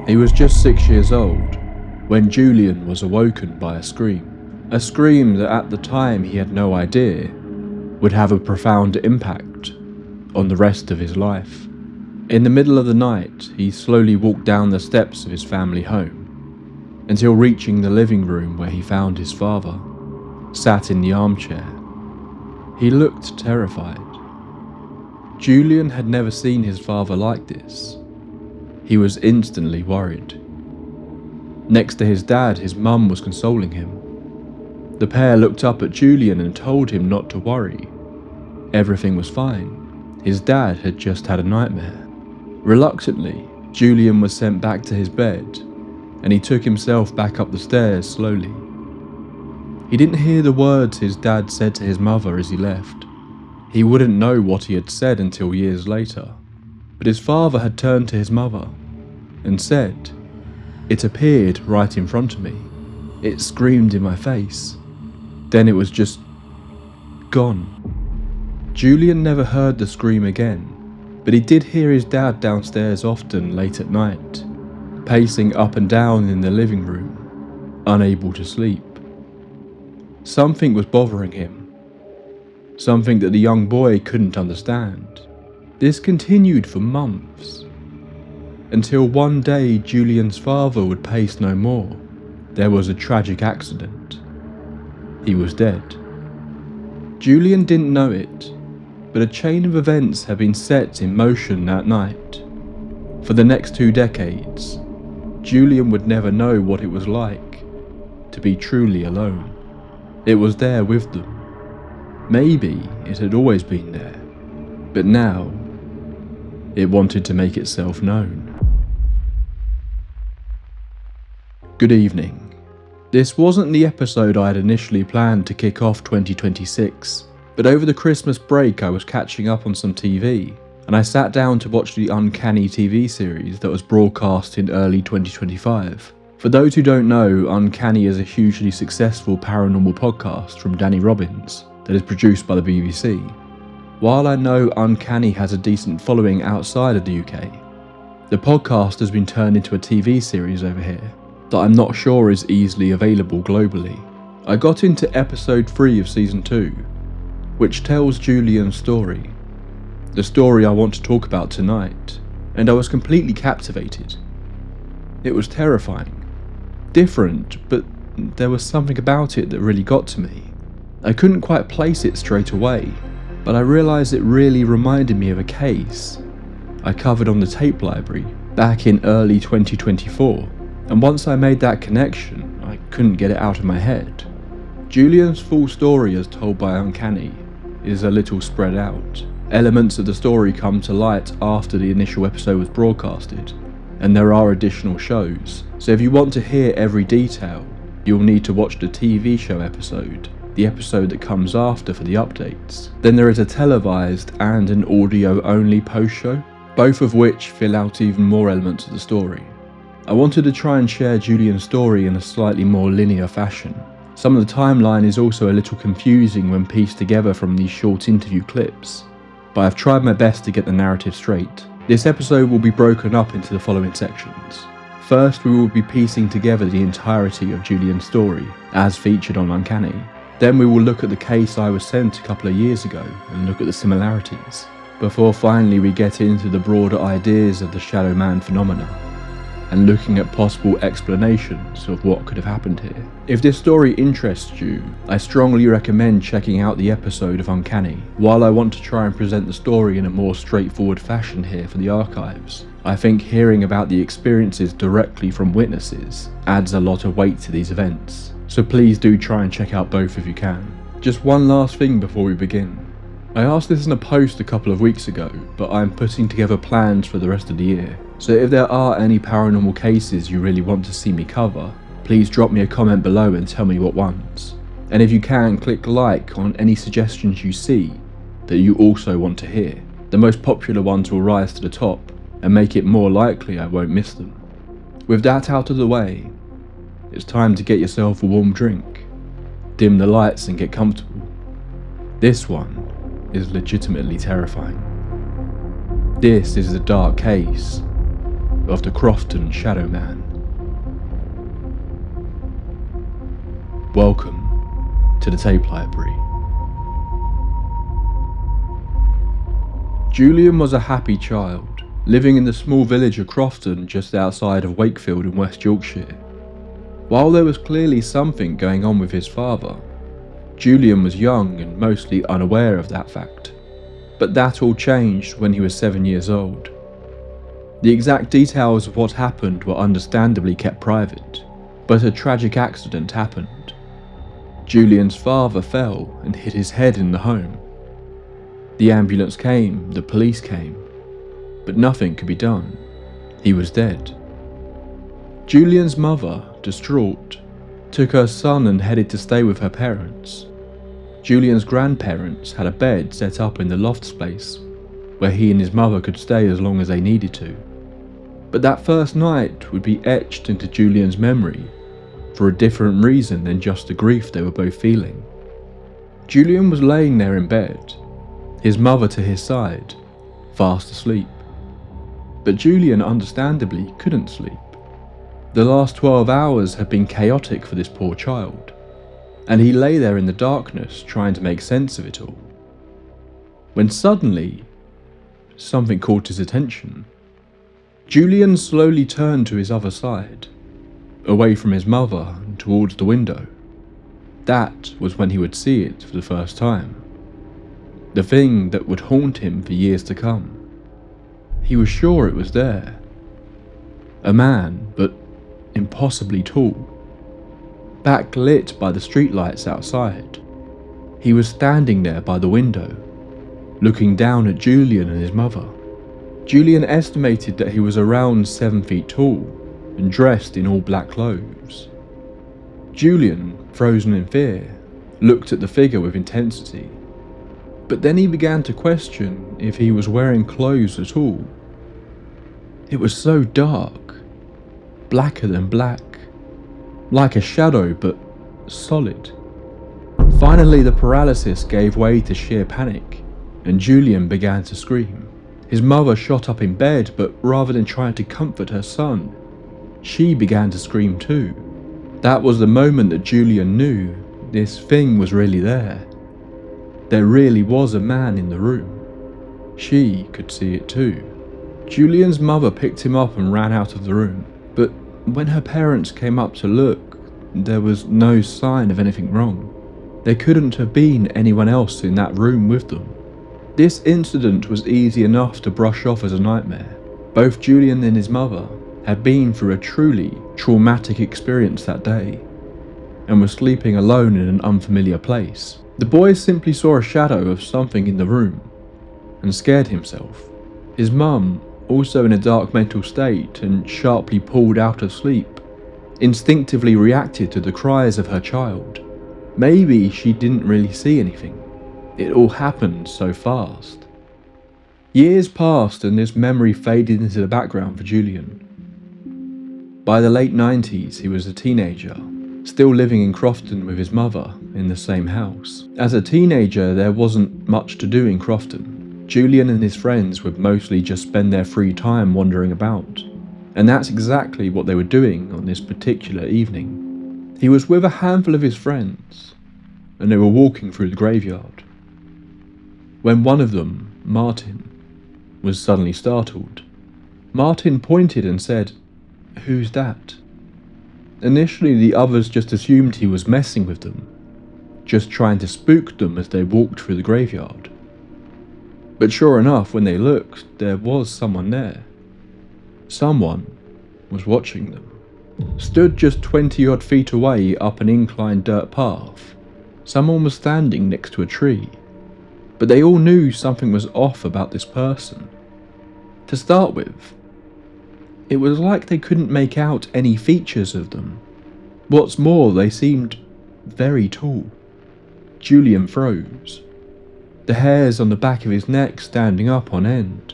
He was just 6 years old when Julian was awoken by a scream that at the time he had no idea would have a profound impact on the rest of his life. In the middle of the night, he slowly walked down the steps of his family home until reaching the living room where he found his father, sat in the armchair. He looked terrified. Julian had never seen his father like this. He was instantly worried. Next to his dad, his mum was consoling him. The pair looked up at Julian and told him not to worry. Everything was fine. His dad had just had a nightmare. Reluctantly, Julian was sent back to his bed, and he took himself back up the stairs slowly. He didn't hear the words his dad said to his mother as he left. He wouldn't know what he had said until years later, but his father had turned to his mother and said, "It appeared right in front of me. It screamed in my face. Then it was just gone." Julian never heard the scream again, but he did hear his dad downstairs often late at night, pacing up and down in the living room, unable to sleep. Something was bothering him, something that the young boy couldn't understand. This continued for months, until one day Julian's father would pace no more. There was a tragic accident. He was dead. Julian didn't know it, but a chain of events had been set in motion that night. For the next 2 decades, Julian would never know what it was like to be truly alone. It was there with them. Maybe it had always been there, but now it wanted to make itself known. Good evening. This wasn't the episode I had initially planned to kick off 2026, but over the Christmas break I was catching up on some TV, and I sat down to watch the Uncanny TV series that was broadcast in early 2025. For those who don't know, Uncanny is a hugely successful paranormal podcast from Danny Robbins that is produced by the BBC. While I know Uncanny has a decent following outside of the UK, the podcast has been turned into a TV series over here that I'm not sure is easily available globally. I got into episode 3 of season 2, which tells Julian's story, the story I want to talk about tonight, and I was completely captivated. It was terrifying, different, but there was something about it that really got to me. I couldn't quite place it straight away, but I realised it really reminded me of a case I covered on the tape library back in early 2024. And once I made that connection, I couldn't get it out of my head. Julian's full story as told by Uncanny is a little spread out. Elements of the story come to light after the initial episode was broadcasted, and there are additional shows. So if you want to hear every detail, you'll need to watch the TV show episode, the episode that comes after for the updates. Then there is a televised and an audio-only post-show, both of which fill out even more elements of the story. I wanted to try and share Julian's story in a slightly more linear fashion. Some of the timeline is also a little confusing when pieced together from these short interview clips, but I've tried my best to get the narrative straight. This episode will be broken up into the following sections. First, we will be piecing together the entirety of Julian's story, as featured on Uncanny. Then we will look at the case I was sent a couple of years ago and look at the similarities, before finally we get into the broader ideas of the Shadow Man phenomena, and looking at possible explanations of what could have happened here. If this story interests you, I strongly recommend checking out the episode of Uncanny. While I want to try and present the story in a more straightforward fashion here for the archives, I think hearing about the experiences directly from witnesses adds a lot of weight to these events. So please do try and check out both if you can. Just one last thing before we begin. I asked this in a post a couple of weeks ago, but I'm putting together plans for the rest of the year. So if there are any paranormal cases you really want to see me cover, please drop me a comment below and tell me what ones. And if you can, click like on any suggestions you see that you also want to hear. The most popular ones will rise to the top and make it more likely I won't miss them. With that out of the way, it's time to get yourself a warm drink, dim the lights and get comfortable. This one is legitimately terrifying. This is the dark case of the Crofton Shadow Man. Welcome to the Tape Library. Julian was a happy child, living in the small village of Crofton just outside of Wakefield in West Yorkshire. While there was clearly something going on with his father, Julian was young and mostly unaware of that fact. But that all changed when he was 7 years old. The exact details of what happened were understandably kept private, but a tragic accident happened. Julian's father fell and hit his head in the home. The ambulance came, the police came, but nothing could be done. He was dead. Julian's mother, distraught, took her son and headed to stay with her parents. Julian's grandparents had a bed set up in the loft space, where he and his mother could stay as long as they needed to. But that first night would be etched into Julian's memory for a different reason than just the grief they were both feeling. Julian was laying there in bed, his mother to his side, fast asleep. But Julian understandably couldn't sleep. The last 12 hours had been chaotic for this poor child, and he lay there in the darkness trying to make sense of it all. When suddenly, something caught his attention. Julian slowly turned to his other side, away from his mother and towards the window. That was when he would see it for the first time. The thing that would haunt him for years to come. He was sure it was there. A man, but impossibly tall, backlit by the streetlights outside. He was standing there by the window, looking down at Julian and his mother. Julian estimated that he was around 7 feet tall and dressed in all black clothes. Julian, frozen in fear, looked at the figure with intensity, but then he began to question if he was wearing clothes at all. It was so dark, blacker than black, like a shadow but solid. Finally, the paralysis gave way to sheer panic, and Julian began to scream. His mother shot up in bed, but rather than trying to comfort her son, she began to scream too. That was the moment that Julian knew this thing was really there. There really was a man in the room. She could see it too. Julian's mother picked him up and ran out of the room, but when her parents came up to look, there was no sign of anything wrong. There couldn't have been anyone else in that room with them. This incident was easy enough to brush off as a nightmare. Both Julian and his mother had been through a truly traumatic experience that day, and were sleeping alone in an unfamiliar place. The boy simply saw a shadow of something in the room, and scared himself. His mum, also in a dark mental state and sharply pulled out of sleep, instinctively reacted to the cries of her child. Maybe she didn't really see anything. It all happened so fast. Years passed and this memory faded into the background for Julian. By the late 90s, he was a teenager, still living in Crofton with his mother in the same house. As a teenager, there wasn't much to do in Crofton. Julian and his friends would mostly just spend their free time wandering about, and that's exactly what they were doing on this particular evening. He was with a handful of his friends, and they were walking through the graveyard, when one of them, Martin, was suddenly startled. Martin pointed and said, "Who's that?" Initially, the others just assumed he was messing with them, just trying to spook them as they walked through the graveyard. But sure enough, when they looked, there was someone there. Someone was watching them. Stood just 20 odd feet away up an inclined dirt path, someone was standing next to a tree. But they all knew something was off about this person. To start with, it was like they couldn't make out any features of them. What's more, they seemed very tall. Julian froze, the hairs on the back of his neck standing up on end.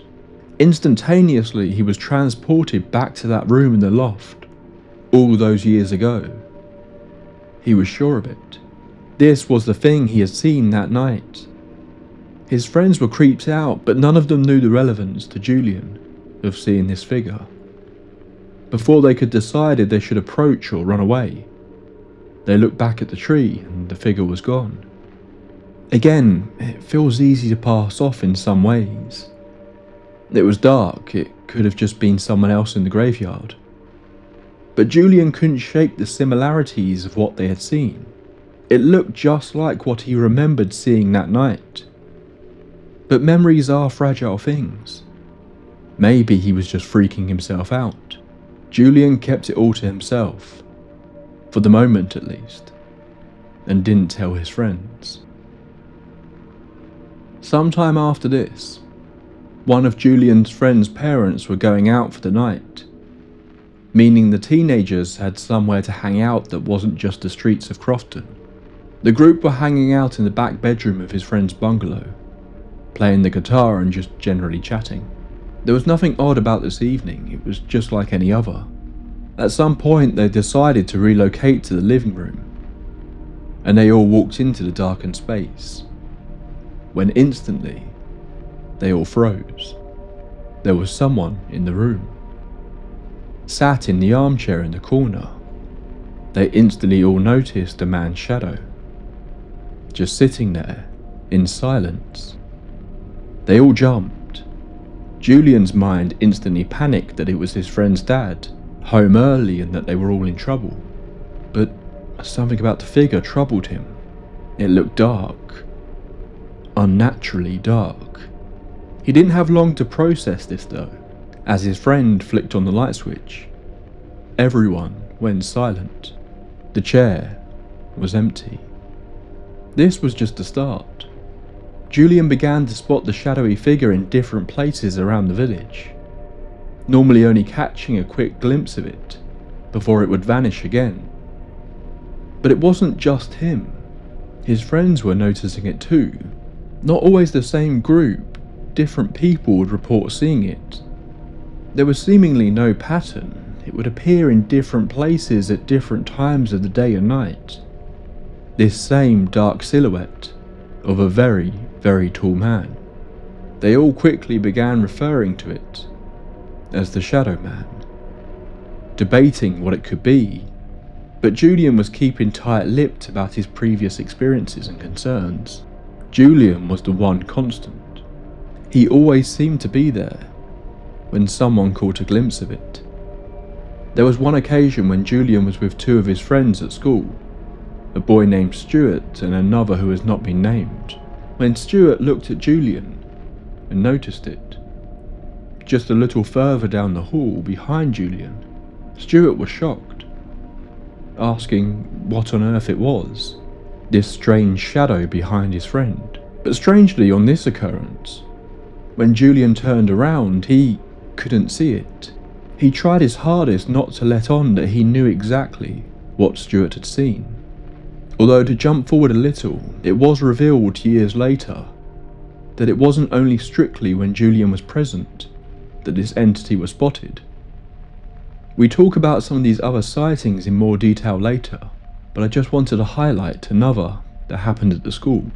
Instantaneously, he was transported back to that room in the loft, all those years ago. He was sure of it. This was the thing he had seen that night. His friends were creeped out, but none of them knew the relevance to Julian of seeing this figure. before they could decide if they should approach or run away. They looked back at the tree and the figure was gone. Again, it feels easy to pass off in some ways. It was dark, it could have just been someone else in the graveyard. But Julian couldn't shake the similarities of what they had seen. It looked just like what he remembered seeing that night. But memories are fragile things. Maybe he was just freaking himself out. Julian kept it all to himself, for the moment at least, and didn't tell his friends. Sometime after this, one of Julian's friend's parents were going out for the night, meaning the teenagers had somewhere to hang out that wasn't just the streets of Crofton. The group were hanging out in the back bedroom of his friend's bungalow, playing the guitar and just generally chatting. There was nothing odd about this evening, it was just like any other. At some point they decided to relocate to the living room, and they all walked into the darkened space, when instantly they all froze. There was someone in the room, sat in the armchair in the corner. They instantly all noticed a man's shadow, just sitting there in silence. They all jumped. Julian's mind instantly panicked that it was his friend's dad, home early, and that they were all in trouble. But something about the figure troubled him. It looked dark, unnaturally dark. He didn't have long to process this though. As his friend flicked on the light switch, everyone went silent. The chair was empty. This was just the start. Julian began to spot the shadowy figure in different places around the village, normally only catching a quick glimpse of it before it would vanish again. But it wasn't just him. His friends were noticing it too. Not always the same group, different people would report seeing it. There was seemingly no pattern. It would appear in different places at different times of the day and night. This same dark silhouette of a very, very tall man. They all quickly began referring to it as the Shadow Man, debating what it could be, but Julian was keeping tight-lipped about his previous experiences and concerns. Julian was the one constant. He always seemed to be there when someone caught a glimpse of it. There was one occasion when Julian was with two of his friends at school, a boy named Stuart and another who has not been named, when Stuart looked at Julian and noticed it. Just a little further down the hall behind Julian, Stuart was shocked, asking what on earth it was, this strange shadow behind his friend. But strangely on this occurrence, when Julian turned around, he couldn't see it. He tried his hardest not to let on that he knew exactly what Stuart had seen. Although to jump forward a little, it was revealed years later that it wasn't only strictly when Julian was present that this entity was spotted. We talk about some of these other sightings in more detail later, but I just wanted to highlight another that happened at the school.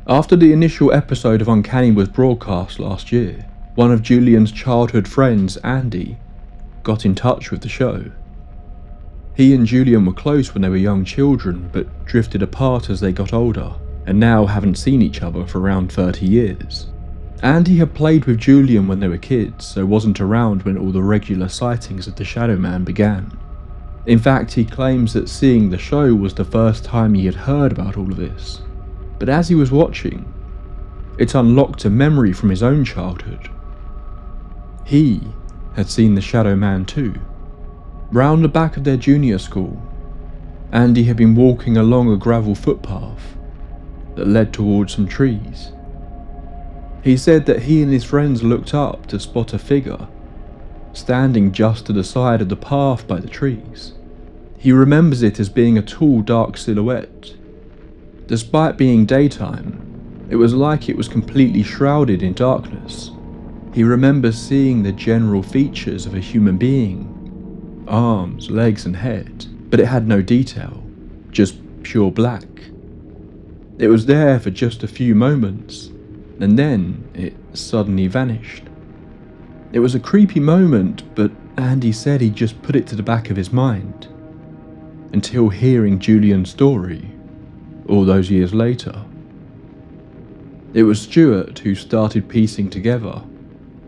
After the initial episode of Uncanny was broadcast last year, one of Julian's childhood friends, Andy, got in touch with the show. He and Julian were close when they were young children, but drifted apart as they got older, and now haven't seen each other for around 30 years. Andy had played with Julian when they were kids, so wasn't around when all the regular sightings of the Shadow Man began. In fact, he claims that seeing the show was the first time he had heard about all of this. But as he was watching, it unlocked a memory from his own childhood. He had seen the Shadow Man too. Round the back of their junior school, Andy had been walking along a gravel footpath that led towards some trees. He said that he and his friends looked up to spot a figure standing just to the side of the path by the trees. He remembers it as being a tall, dark silhouette. Despite being daytime, it was like it was completely shrouded in darkness. He remembers seeing the general features of a human being, arms, legs and head, but it had no detail, just pure black. It was there for just a few moments, and then it suddenly vanished. It was a creepy moment, but and he said he just put it to the back of his mind until hearing Julian's story all those years later. It was Stuart who started piecing together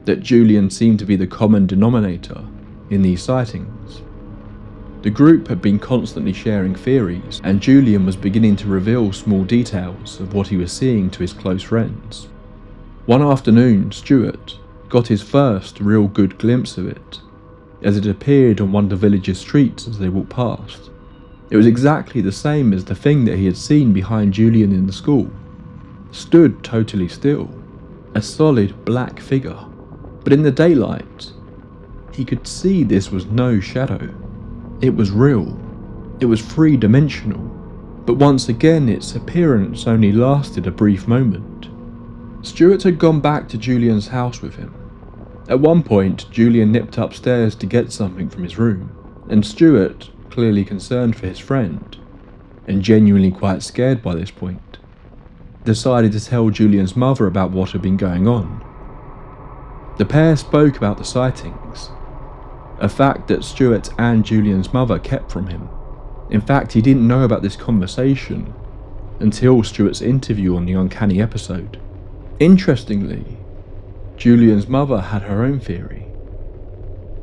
that Julian seemed to be the common denominator in these sightings. The group had been constantly sharing theories, and Julian was beginning to reveal small details of what he was seeing to his close friends. One afternoon, Stuart got his first real good glimpse of it, as it appeared on one of the village's streets as they walked past. It was exactly the same as the thing that he had seen behind Julian in the school. Stood totally still, a solid black figure. But in the daylight, he could see this was no shadow. It was real. It was three-dimensional. But once again, its appearance only lasted a brief moment. Stuart had gone back to Julian's house with him. At one point, Julian nipped upstairs to get something from his room, and Stuart, clearly concerned for his friend, and genuinely quite scared by this point, decided to tell Julian's mother about what had been going on. The pair spoke about the sightings, a fact that Stuart and Julian's mother kept from him. In fact, he didn't know about this conversation until Stuart's interview on the Uncanny episode. Interestingly, Julian's mother had her own theory.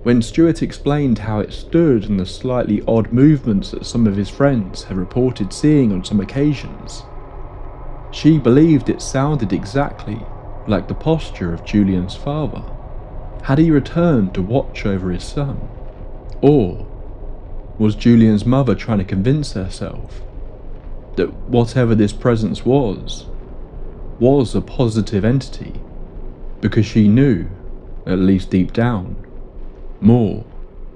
When Stuart explained how it stood and the slightly odd movements that some of his friends had reported seeing on some occasions, she believed it sounded exactly like the posture of Julian's father. Had he returned to watch over his son? Or was Julian's mother trying to convince herself that whatever this presence was a positive entity, because she knew, at least deep down, more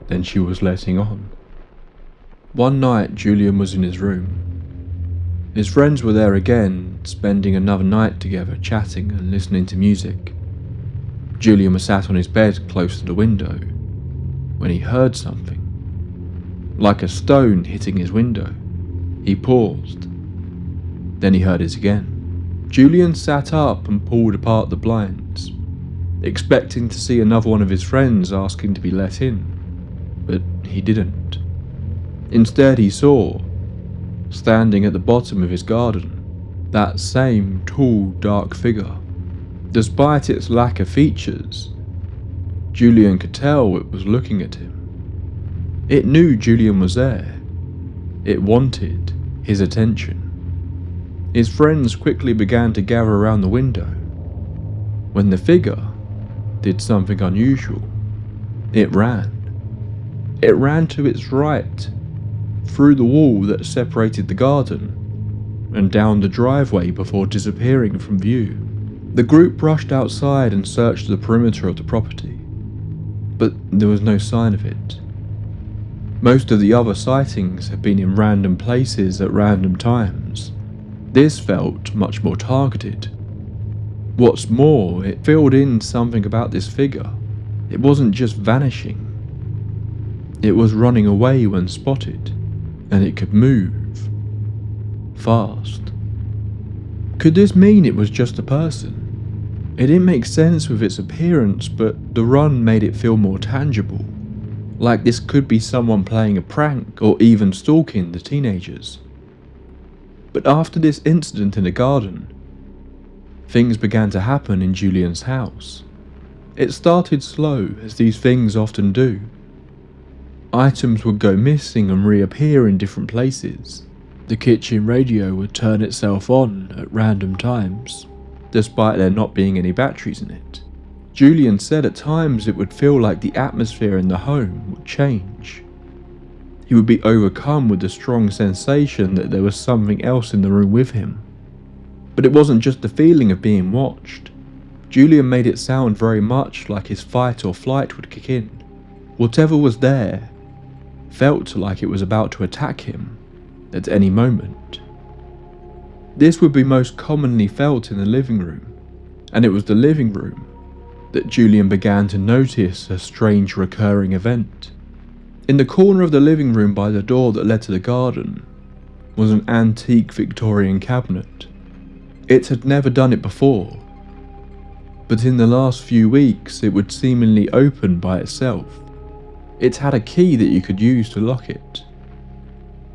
than she was letting on? One night, Julian was in his room. His friends were there again, spending another night together, chatting and listening to music. Julian was sat on his bed close to the window when he heard something, like a stone hitting his window. He paused. Then he heard it again. Julian sat up and pulled apart the blinds, expecting to see another one of his friends asking to be let in, but he didn't. Instead, he saw, standing at the bottom of his garden, that same tall, dark figure. Despite its lack of features, Julian could tell it was looking at him. It knew Julian was there. It wanted his attention. His friends quickly began to gather around the window, when the figure did something unusual. It ran. It ran to its right, through the wall that separated the garden, and down the driveway before disappearing from view. The group rushed outside and searched the perimeter of the property, but there was no sign of it. Most of the other sightings had been in random places at random times. This felt much more targeted. What's more, it filled in something about this figure. It wasn't just vanishing. It was running away when spotted, and it could move fast. Could this mean it was just a person? It didn't make sense with its appearance, but the run made it feel more tangible, like this could be someone playing a prank or even stalking the teenagers. But after this incident in the garden, things began to happen in Julian's house. It started slow, as these things often do. Items would go missing and reappear in different places. The kitchen radio would turn itself on at random times, despite there not being any batteries in it. Julian said at times it would feel like the atmosphere in the home would change. He would be overcome with the strong sensation that there was something else in the room with him. But it wasn't just the feeling of being watched. Julian made it sound very much like his fight or flight would kick in. Whatever was there felt like it was about to attack him at any moment. This would be most commonly felt in the living room, and it was the living room that Julian began to notice a strange recurring event. In the corner of the living room by the door that led to the garden was an antique Victorian cabinet. It had never done it before, but in the last few weeks it would seemingly open by itself. It had a key that you could use to lock it.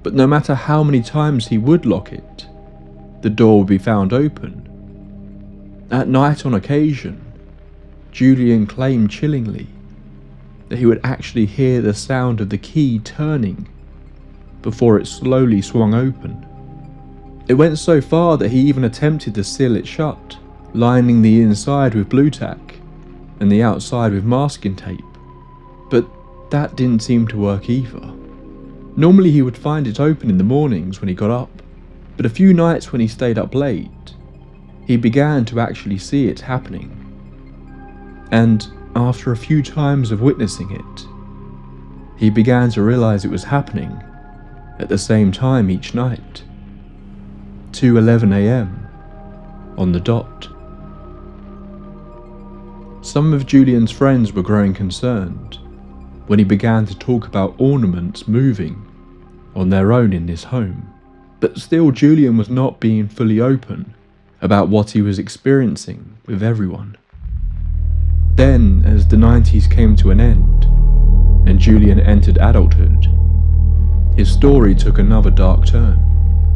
But no matter how many times he would lock it, the door would be found open. At night on occasion, Julian claimed chillingly that he would actually hear the sound of the key turning before it slowly swung open. It went so far that he even attempted to seal it shut, lining the inside with blue tack and the outside with masking tape, but that didn't seem to work either. Normally he would find it open in the mornings when he got up, but a few nights when he stayed up late, he began to actually see it happening. And after a few times of witnessing it, he began to realize it was happening at the same time each night, 2:11 a.m. on the dot. Some of Julian's friends were growing concerned when he began to talk about ornaments moving on their own in his home, but still Julian was not being fully open about what he was experiencing with everyone. Then, as the 90s came to an end and Julian entered adulthood, his story took another dark turn.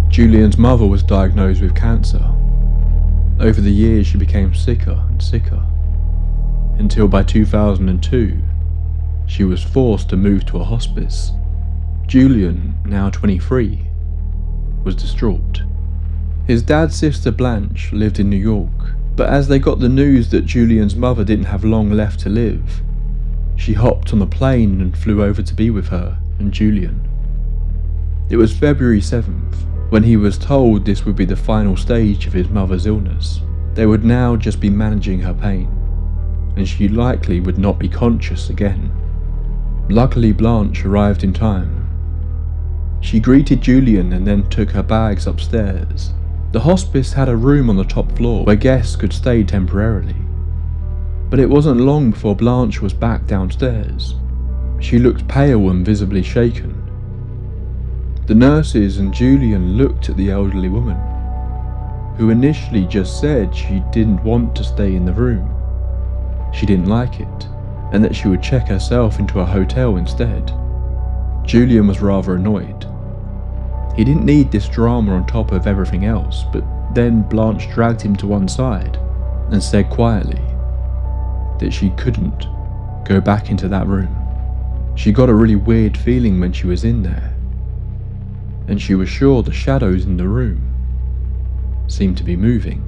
Julian's mother was diagnosed with cancer. Over the years she became sicker and sicker, until by 2002 she was forced to move to a hospice. Julian, now 23, was distraught. His dad's sister Blanche lived in New York, but as they got the news that Julian's mother didn't have long left to live, she hopped on a plane and flew over to be with her and Julian. It was February 7th, when he was told this would be the final stage of his mother's illness. They would now just be managing her pain, and she likely would not be conscious again. Luckily, Blanche arrived in time. She greeted Julian and then took her bags upstairs. The hospice had a room on the top floor where guests could stay temporarily. But it wasn't long before Blanche was back downstairs. She looked pale and visibly shaken. The nurses and Julian looked at the elderly woman, who initially just said she didn't want to stay in the room. She didn't like it, and that she would check herself into a hotel instead. Julian was rather annoyed. He didn't need this drama on top of everything else, but then Blanche dragged him to one side and said quietly that she couldn't go back into that room. She got a really weird feeling when she was in there, and she was sure the shadows in the room seemed to be moving.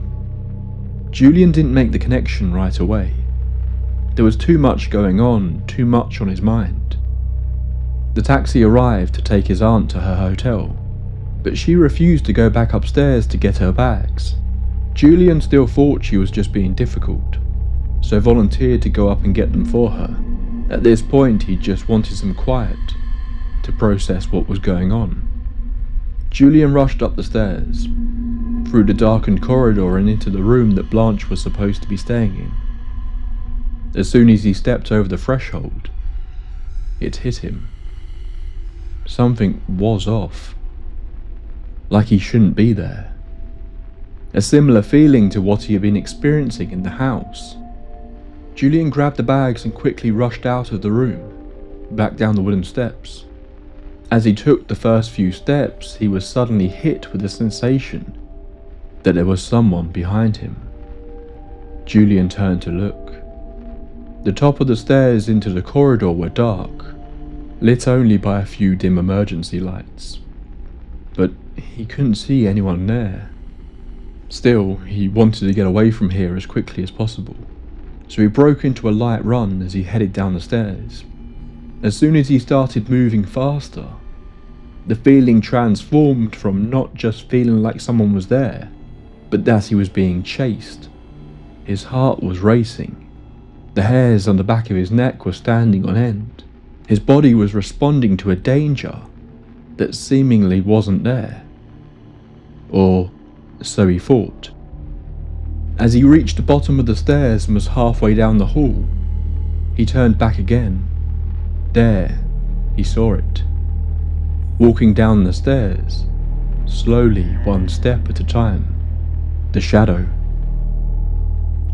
Julian didn't make the connection right away. There was too much going on, too much on his mind. The taxi arrived to take his aunt to her hotel, but she refused to go back upstairs to get her bags. Julian still thought she was just being difficult, so volunteered to go up and get them for her. At this point, he just wanted some quiet to process what was going on. Julian rushed up the stairs, through the darkened corridor and into the room that Blanche was supposed to be staying in. As soon as he stepped over the threshold, it hit him. Something was off, like he shouldn't be there. A similar feeling to what he had been experiencing in the house. Julian grabbed the bags and quickly rushed out of the room, back down the wooden steps. As he took the first few steps, he was suddenly hit with the sensation that there was someone behind him. Julian turned to look. The top of the stairs into the corridor were dark, lit only by a few dim emergency lights, but he couldn't see anyone there. Still, he wanted to get away from here as quickly as possible, so he broke into a light run as he headed down the stairs. As soon as he started moving faster, the feeling transformed from not just feeling like someone was there, but that he was being chased. His heart was racing. The hairs on the back of his neck were standing on end. His body was responding to a danger that seemingly wasn't there. Or so he thought. As he reached the bottom of the stairs and was halfway down the hall, he turned back again. There, he saw it. Walking down the stairs, slowly, one step at a time. The shadow.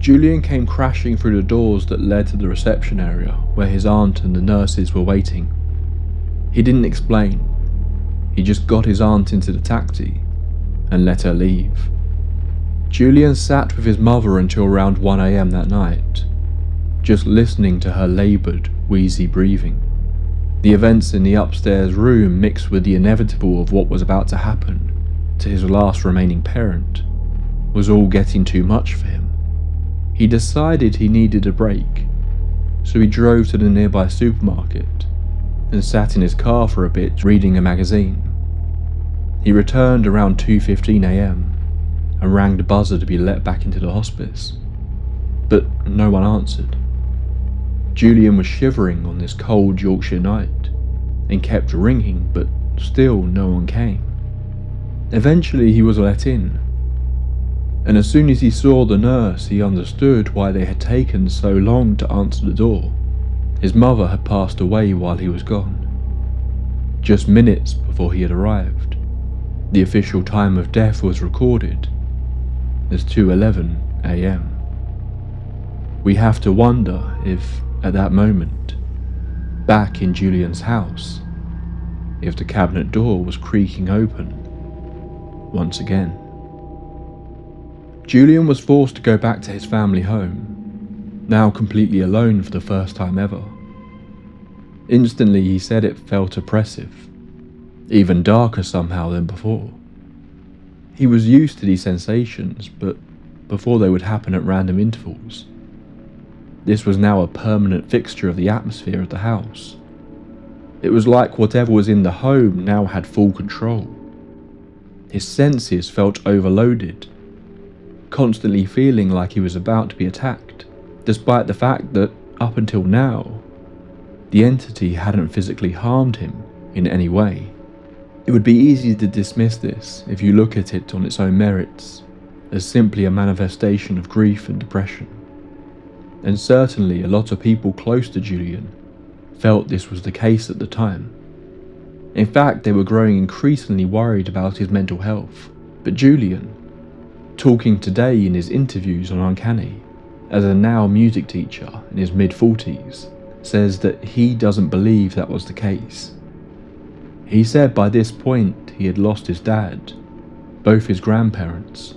Julian came crashing through the doors that led to the reception area where his aunt and the nurses were waiting. He didn't explain. He just got his aunt into the taxi and let her leave. Julian sat with his mother until around 1 AM that night, just listening to her laboured, wheezy breathing. The events in the upstairs room mixed with the inevitable of what was about to happen to his last remaining parent was all getting too much for him. He decided he needed a break, so he drove to the nearby supermarket and sat in his car for a bit reading a magazine. He returned around 2:15 AM and rang the buzzer to be let back into the hospice, but no one answered. Julian was shivering on this cold Yorkshire night and kept ringing, but still no one came. Eventually he was let in, and as soon as he saw the nurse, he understood why they had taken so long to answer the door. His mother had passed away while he was gone, just minutes before he had arrived. The official time of death was recorded as 2:11 AM. We have to wonder if, at that moment, back in Julian's house, if the cabinet door was creaking open once again. Julian was forced to go back to his family home, now completely alone for the first time ever. Instantly he said it felt oppressive, even darker somehow than before. He was used to these sensations, but before they would happen at random intervals. This was now a permanent fixture of the atmosphere of the house. It was like whatever was in the home now had full control. His senses felt overloaded, constantly feeling like he was about to be attacked, despite the fact that, up until now, the entity hadn't physically harmed him in any way. It would be easy to dismiss this if you look at it on its own merits, as simply a manifestation of grief and depression. And certainly a lot of people close to Julian felt this was the case at the time. In fact, they were growing increasingly worried about his mental health. But Julian, talking today in his interviews on Uncanny, as a now music teacher in his mid-40s, says that he doesn't believe that was the case. He said by this point he had lost his dad, both his grandparents,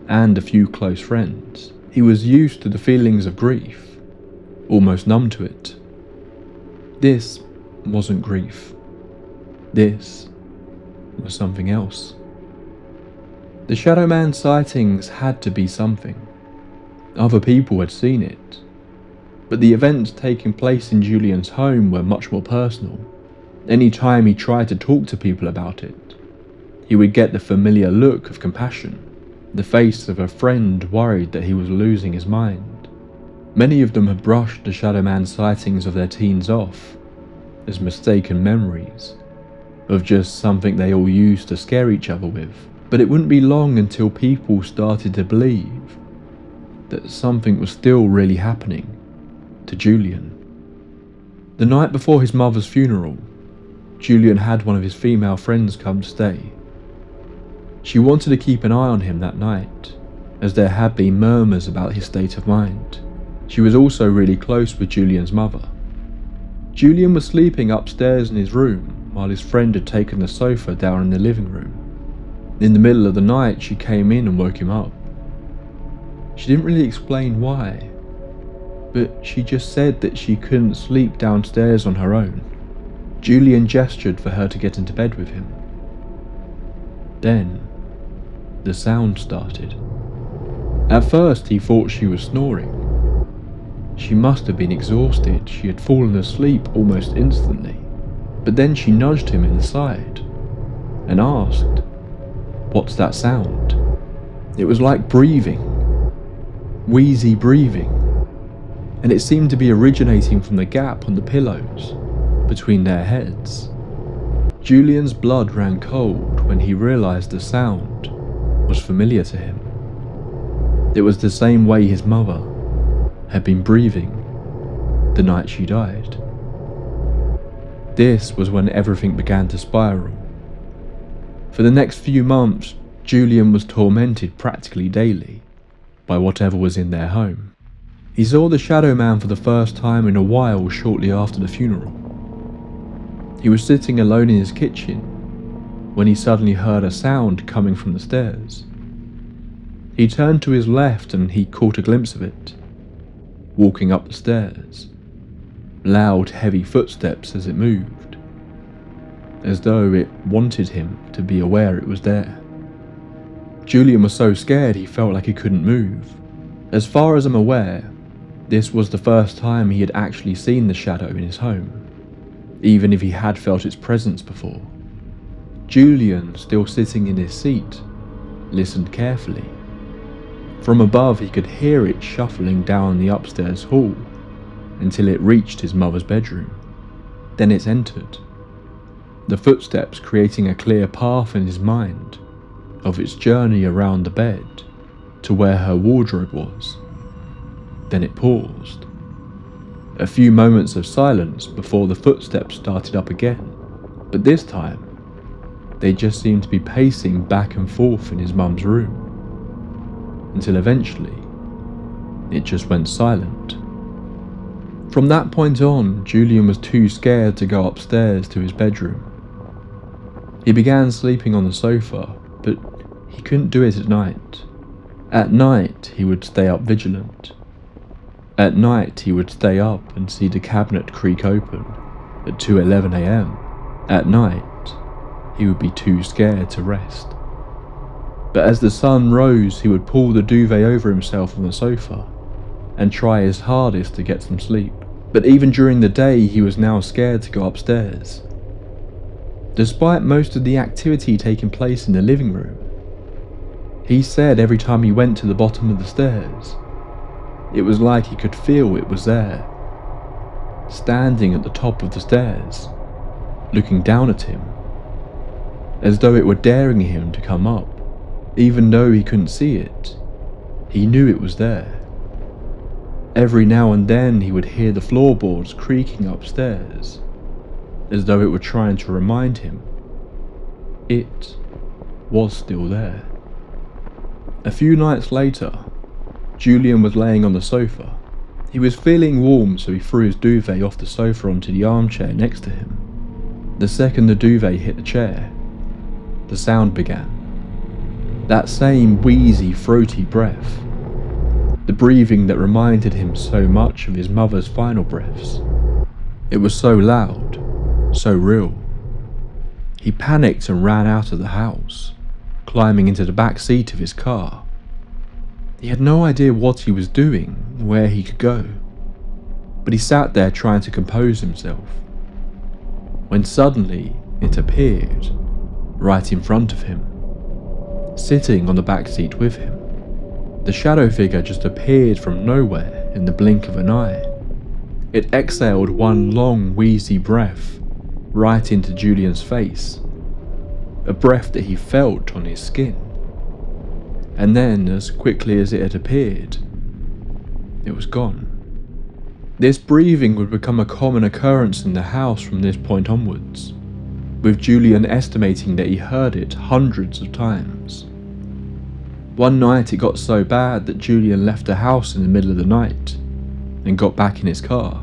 and a few close friends. He was used to the feelings of grief, almost numb to it. This wasn't grief. This was something else. The Shadow Man sightings had to be something. Other people had seen it, but the events taking place in Julian's home were much more personal. Any time he tried to talk to people about it, he would get the familiar look of compassion, the face of a friend worried that he was losing his mind. Many of them had brushed the Shadow Man sightings of their teens off as mistaken memories, of just something they all used to scare each other with. But it wouldn't be long until people started to believe that something was still really happening to Julian. The night before his mother's funeral, Julian had one of his female friends come to stay. She wanted to keep an eye on him that night, as there had been murmurs about his state of mind. She was also really close with Julian's mother. Julian was sleeping upstairs in his room while his friend had taken the sofa down in the living room. In the middle of the night, she came in and woke him up. She didn't really explain why, but she just said that she couldn't sleep downstairs on her own. Julian gestured for her to get into bed with him. Then, the sound started. At first, he thought she was snoring. She must have been exhausted. She had fallen asleep almost instantly. But then she nudged him in the side and asked, "What's that sound?" It was like breathing, wheezy breathing, and it seemed to be originating from the gap on the pillows between their heads. Julian's blood ran cold when he realized the sound was familiar to him. It was the same way his mother had been breathing the night she died. This was when everything began to spiral. For the next few months, Julian was tormented practically daily by whatever was in their home. He saw the Shadow Man for the first time in a while shortly after the funeral. He was sitting alone in his kitchen when he suddenly heard a sound coming from the stairs. He turned to his left and he caught a glimpse of it, walking up the stairs. Loud, heavy footsteps as it moved, as though it wanted him to be aware it was there. Julian was so scared he felt like he couldn't move. As far as I'm aware, this was the first time he had actually seen the shadow in his home, even if he had felt its presence before. Julian, still sitting in his seat, listened carefully. From above he could hear it shuffling down the upstairs hall until it reached his mother's bedroom. Then it entered, the footsteps creating a clear path in his mind of its journey around the bed to where her wardrobe was. Then it paused. A few moments of silence before the footsteps started up again, but this time they just seemed to be pacing back and forth in his mum's room, until eventually it just went silent. From that point on, Julian was too scared to go upstairs to his bedroom. He began sleeping on the sofa, but he couldn't do it at night. At night he would stay up vigilant. At night he would stay up and see the cabinet creak open at 2:11 a.m. At night he would be too scared to rest. But as the sun rose, he would pull the duvet over himself on the sofa and try his hardest to get some sleep. But even during the day, he was now scared to go upstairs. Despite most of the activity taking place in the living room, he said every time he went to the bottom of the stairs, it was like he could feel it was there, standing at the top of the stairs, looking down at him, as though it were daring him to come up. Even though he couldn't see it, he knew it was there. Every now and then he would hear the floorboards creaking upstairs, as though it were trying to remind him it was still there. A few nights later, Julian was laying on the sofa. He was feeling warm, so he threw his duvet off the sofa onto the armchair next to him. The second the duvet hit the chair, the sound began. That same wheezy, throaty breath. The breathing that reminded him so much of his mother's final breaths. It was so loud, so real. He panicked and ran out of the house, climbing into the back seat of his car. He had no idea what he was doing, where he could go, but he sat there trying to compose himself, when suddenly it appeared right in front of him, sitting on the back seat with him. The shadow figure just appeared from nowhere in the blink of an eye. It exhaled one long, wheezy breath right into Julian's face, a breath that he felt on his skin. And then, as quickly as it had appeared, it was gone. This breathing would become a common occurrence in the house from this point onwards, with Julian estimating that he heard it hundreds of times. One night it got so bad that Julian left the house in the middle of the night and got back in his car.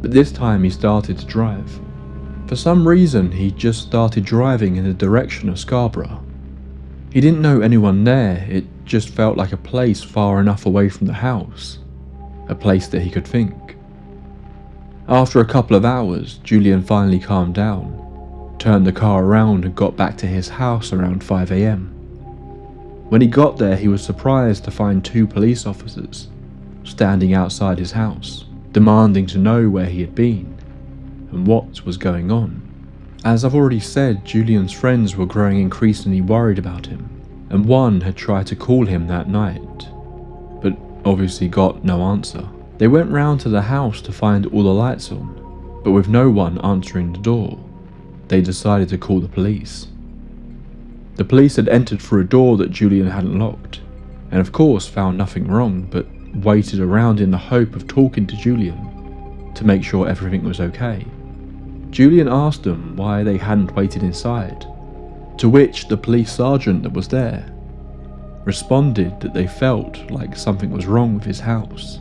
But this time he started to drive. For some reason he just started driving in the direction of Scarborough. He didn't know anyone there, it just felt like a place far enough away from the house, a place that he could think. After a couple of hours, Julian finally calmed down, turned the car around and got back to his house around 5 a.m. When he got there, he was surprised to find 2 police officers standing outside his house, demanding to know where he had been and what was going on. As I've already said, Julian's friends were growing increasingly worried about him, and one had tried to call him that night, but obviously got no answer. They went round to the house to find all the lights on, but with no one answering the door, they decided to call the police. The police had entered through a door that Julian hadn't locked, and of course found nothing wrong, but waited around in the hope of talking to Julian to make sure everything was okay. Julian asked them why they hadn't waited inside, to which the police sergeant that was there responded that they felt like something was wrong with his house.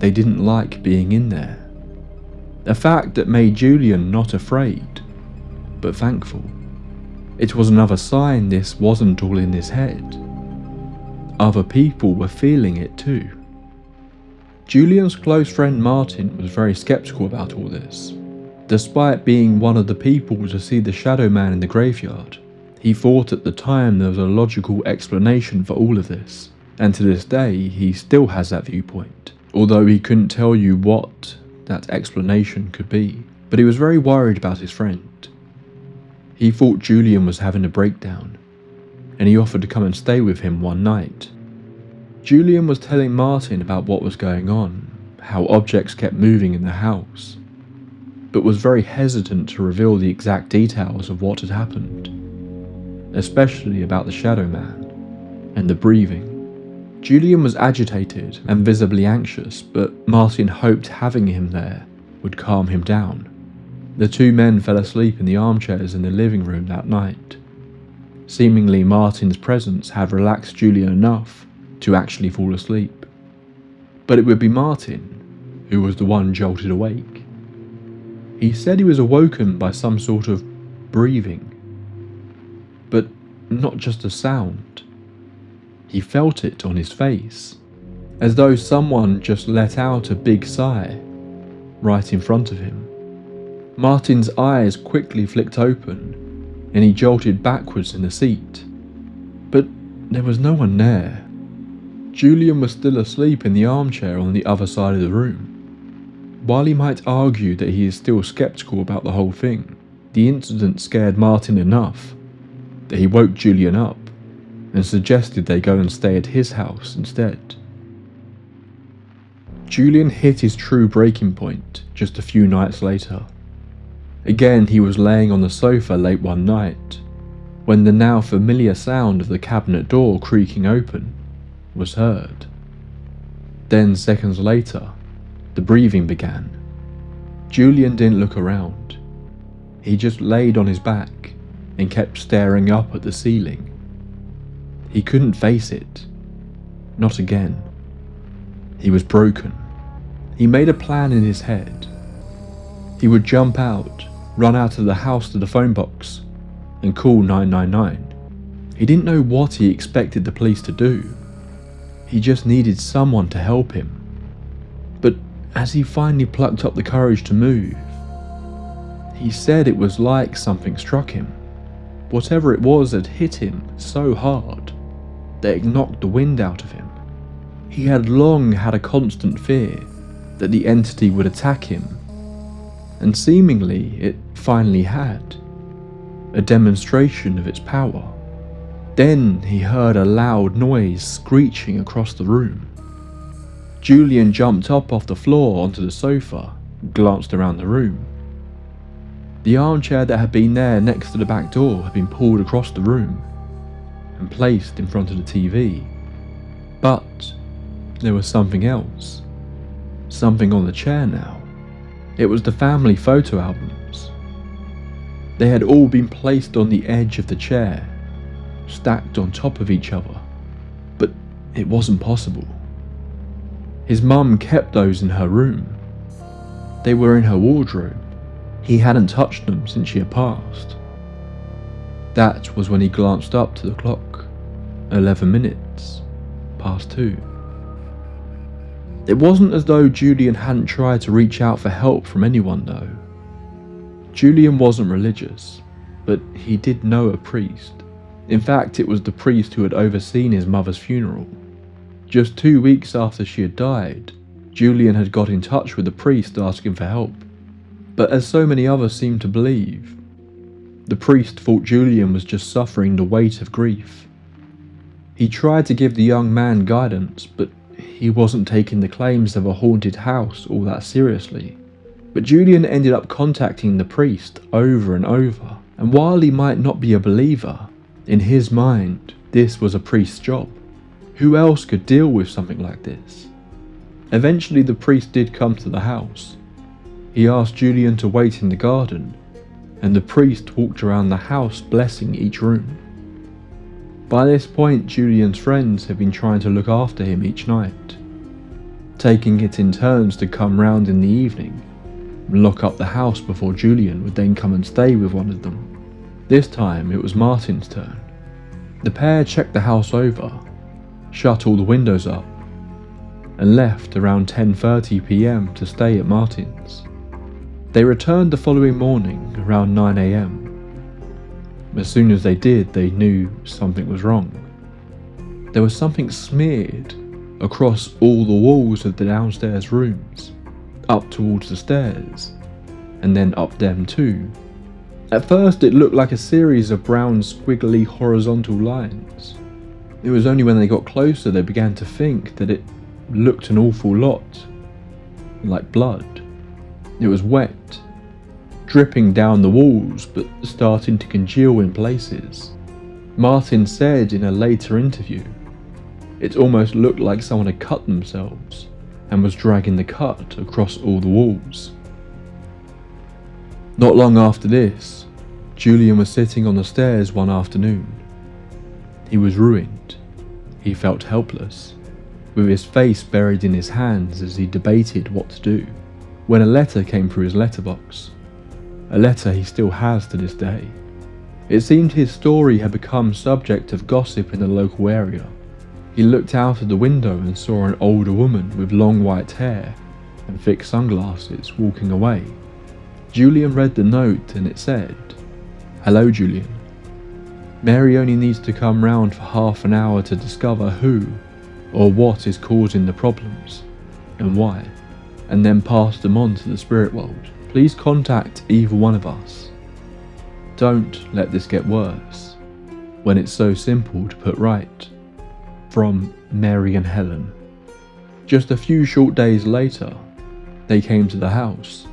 they didn't like being in there. A fact that made Julian not afraid, but thankful. It was another sign this wasn't all in his head. Other people were feeling it too. Julian's close friend Martin was very skeptical about all this. Despite being one of the people to see the Shadow Man in the graveyard, he thought at the time there was a logical explanation for all of this, and to this day he still has that viewpoint, although he couldn't tell you what that explanation could be. But he was very worried about his friend. He thought Julian was having a breakdown, and he offered to come and stay with him one night. Julian was telling Martin about what was going on, how objects kept moving in the house, but was very hesitant to reveal the exact details of what had happened, especially about the Shadow Man and the breathing. Julian was agitated and visibly anxious, but Martin hoped having him there would calm him down. The two men fell asleep in the armchairs in the living room that night. Seemingly Martin's presence had relaxed Julian enough to actually fall asleep. But it would be Martin who was the one jolted awake. He said he was awoken by some sort of breathing, but not just a sound. He felt it on his face, as though someone just let out a big sigh right in front of him. Martin's eyes quickly flicked open, and he jolted backwards in the seat. But there was no one there. Julian was still asleep in the armchair on the other side of the room. While he might argue that he is still skeptical about the whole thing, the incident scared Martin enough that he woke Julian up and suggested they go and stay at his house instead. Julian hit his true breaking point just a few nights later. Again, he was laying on the sofa late one night when the now familiar sound of the cabinet door creaking open was heard. Then seconds later, the breathing began. Julian didn't look around. He just laid on his back and kept staring up at the ceiling. He couldn't face it. Not again. He was broken. He made a plan in his head. He would jump out, run out of the house to the phone box, and call 999. He didn't know what he expected the police to do. He just needed someone to help him. But as he finally plucked up the courage to move, he said it was like something struck him. Whatever it was had hit him so hard that it knocked the wind out of him. He had long had a constant fear that the entity would attack him, and seemingly it finally had. A demonstration of its power. Then he heard a loud noise screeching across the room. Julian jumped up off the floor onto the sofa and glanced around the room. The armchair that had been there next to the back door had been pulled across the room and placed in front of the TV. But there was something else. Something on the chair now. It was the family photo albums. They had all been placed on the edge of the chair, stacked on top of each other. But it wasn't possible. His mum kept those in her room. They were in her wardrobe. He hadn't touched them since she had passed. That was when he glanced up to the clock. 11 minutes past 2. It wasn't as though Julian hadn't tried to reach out for help from anyone though. Julian wasn't religious, but he did know a priest. In fact, it was the priest who had overseen his mother's funeral. Just 2 weeks after she had died, Julian had got in touch with the priest asking for help. But as so many others seemed to believe, the priest thought Julian was just suffering the weight of grief. He tried to give the young man guidance, but he wasn't taking the claims of a haunted house all that seriously. But Julian ended up contacting the priest over and over, and while he might not be a believer, in his mind, this was a priest's job. Who else could deal with something like this? Eventually the priest did come to the house. He asked Julian to wait in the garden, and the priest walked around the house blessing each room. By this point, Julian's friends had been trying to look after him each night. taking it in turns to come round in the evening and lock up the house before Julian would then come and stay with one of them. This time it was Martin's turn. The pair checked the house over, shut all the windows up, and left around 10:30 p.m. to stay at Martin's. They returned the following morning around 9 a.m. As soon as they did, they knew something was wrong. There was something smeared across all the walls of the downstairs rooms, up towards the stairs, and then up them too. At first it looked like a series of brown squiggly horizontal lines. It was only when they got closer they began to think that it looked an awful lot like blood. It was wet, dripping down the walls but starting to congeal in places. Martin said in a later interview, it almost looked like someone had cut themselves and was dragging the cut across all the walls. Not long after this, Julian was sitting on the stairs one afternoon. He was ruined. He felt helpless, with his face buried in his hands as he debated what to do, when a letter came through his letterbox. A letter he still has to this day. It seemed his story had become subject of gossip in the local area. He looked out of the window and saw an older woman with long white hair and thick sunglasses walking away. Julian read the note and it said, "Hello Julian. Mary only needs to come round for half an hour to discover who or what is causing the problems and why, and then pass them on to the spirit world. Please contact either one of us. Don't let this get worse when it's so simple to put right. From Mary and Helen." Just a few short days later, they came to the house.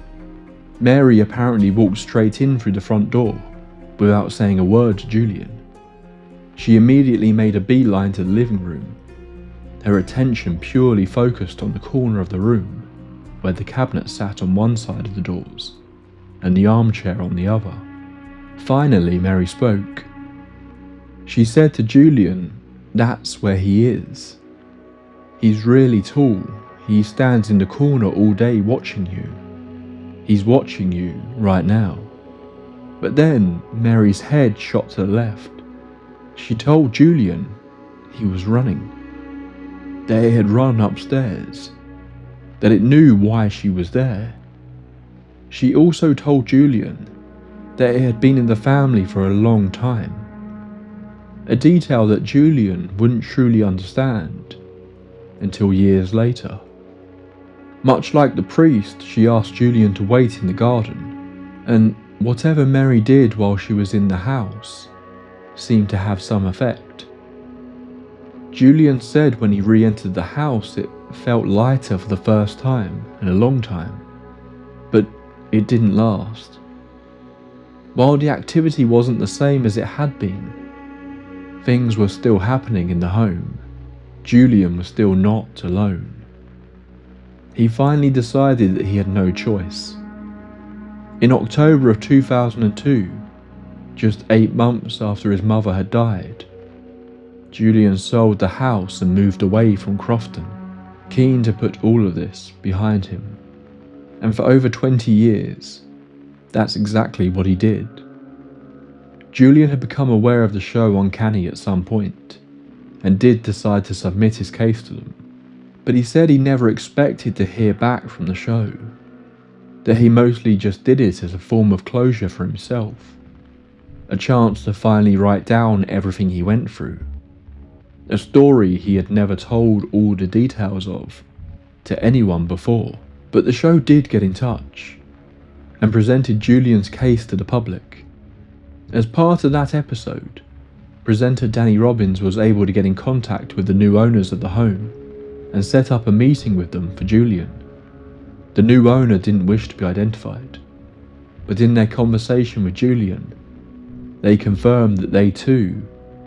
Mary apparently walked straight in through the front door without saying a word to Julian. She immediately made a beeline to the living room, her attention purely focused on the corner of the room where the cabinet sat on one side of the doors and the armchair on the other. Finally, Mary spoke. She said to Julian, "That's where he is. He's really tall. He stands in the corner all day watching you. He's watching you right now." But then Mary's head shot to the left. She told Julian he was running. That it had run upstairs. That it knew why she was there. She also told Julian that it had been in the family for a long time. A detail that Julian wouldn't truly understand until years later. Much like the priest, she asked Julian to wait in the garden, and whatever Mary did while she was in the house seemed to have some effect. Julian said when he re-entered the house it felt lighter for the first time in a long time, but it didn't last. While the activity wasn't the same as it had been, things were still happening in the home. Julian was still not alone. He finally decided that he had no choice. In October of 2002, just 8 months after his mother had died, Julian sold the house and moved away from Crofton, keen to put all of this behind him. And for over 20 years, that's exactly what he did. Julian had become aware of the show Uncanny at some point, and did decide to submit his case to them. But he said he never expected to hear back from the show, that he mostly just did it as a form of closure for himself, a chance to finally write down everything he went through, a story he had never told all the details of to anyone before. But the show did get in touch, and presented Julian's case to the public. As part of that episode, presenter Danny Robbins was able to get in contact with the new owners of the home, and set up a meeting with them for Julian. The new owner didn't wish to be identified, but in their conversation with Julian, they confirmed that they too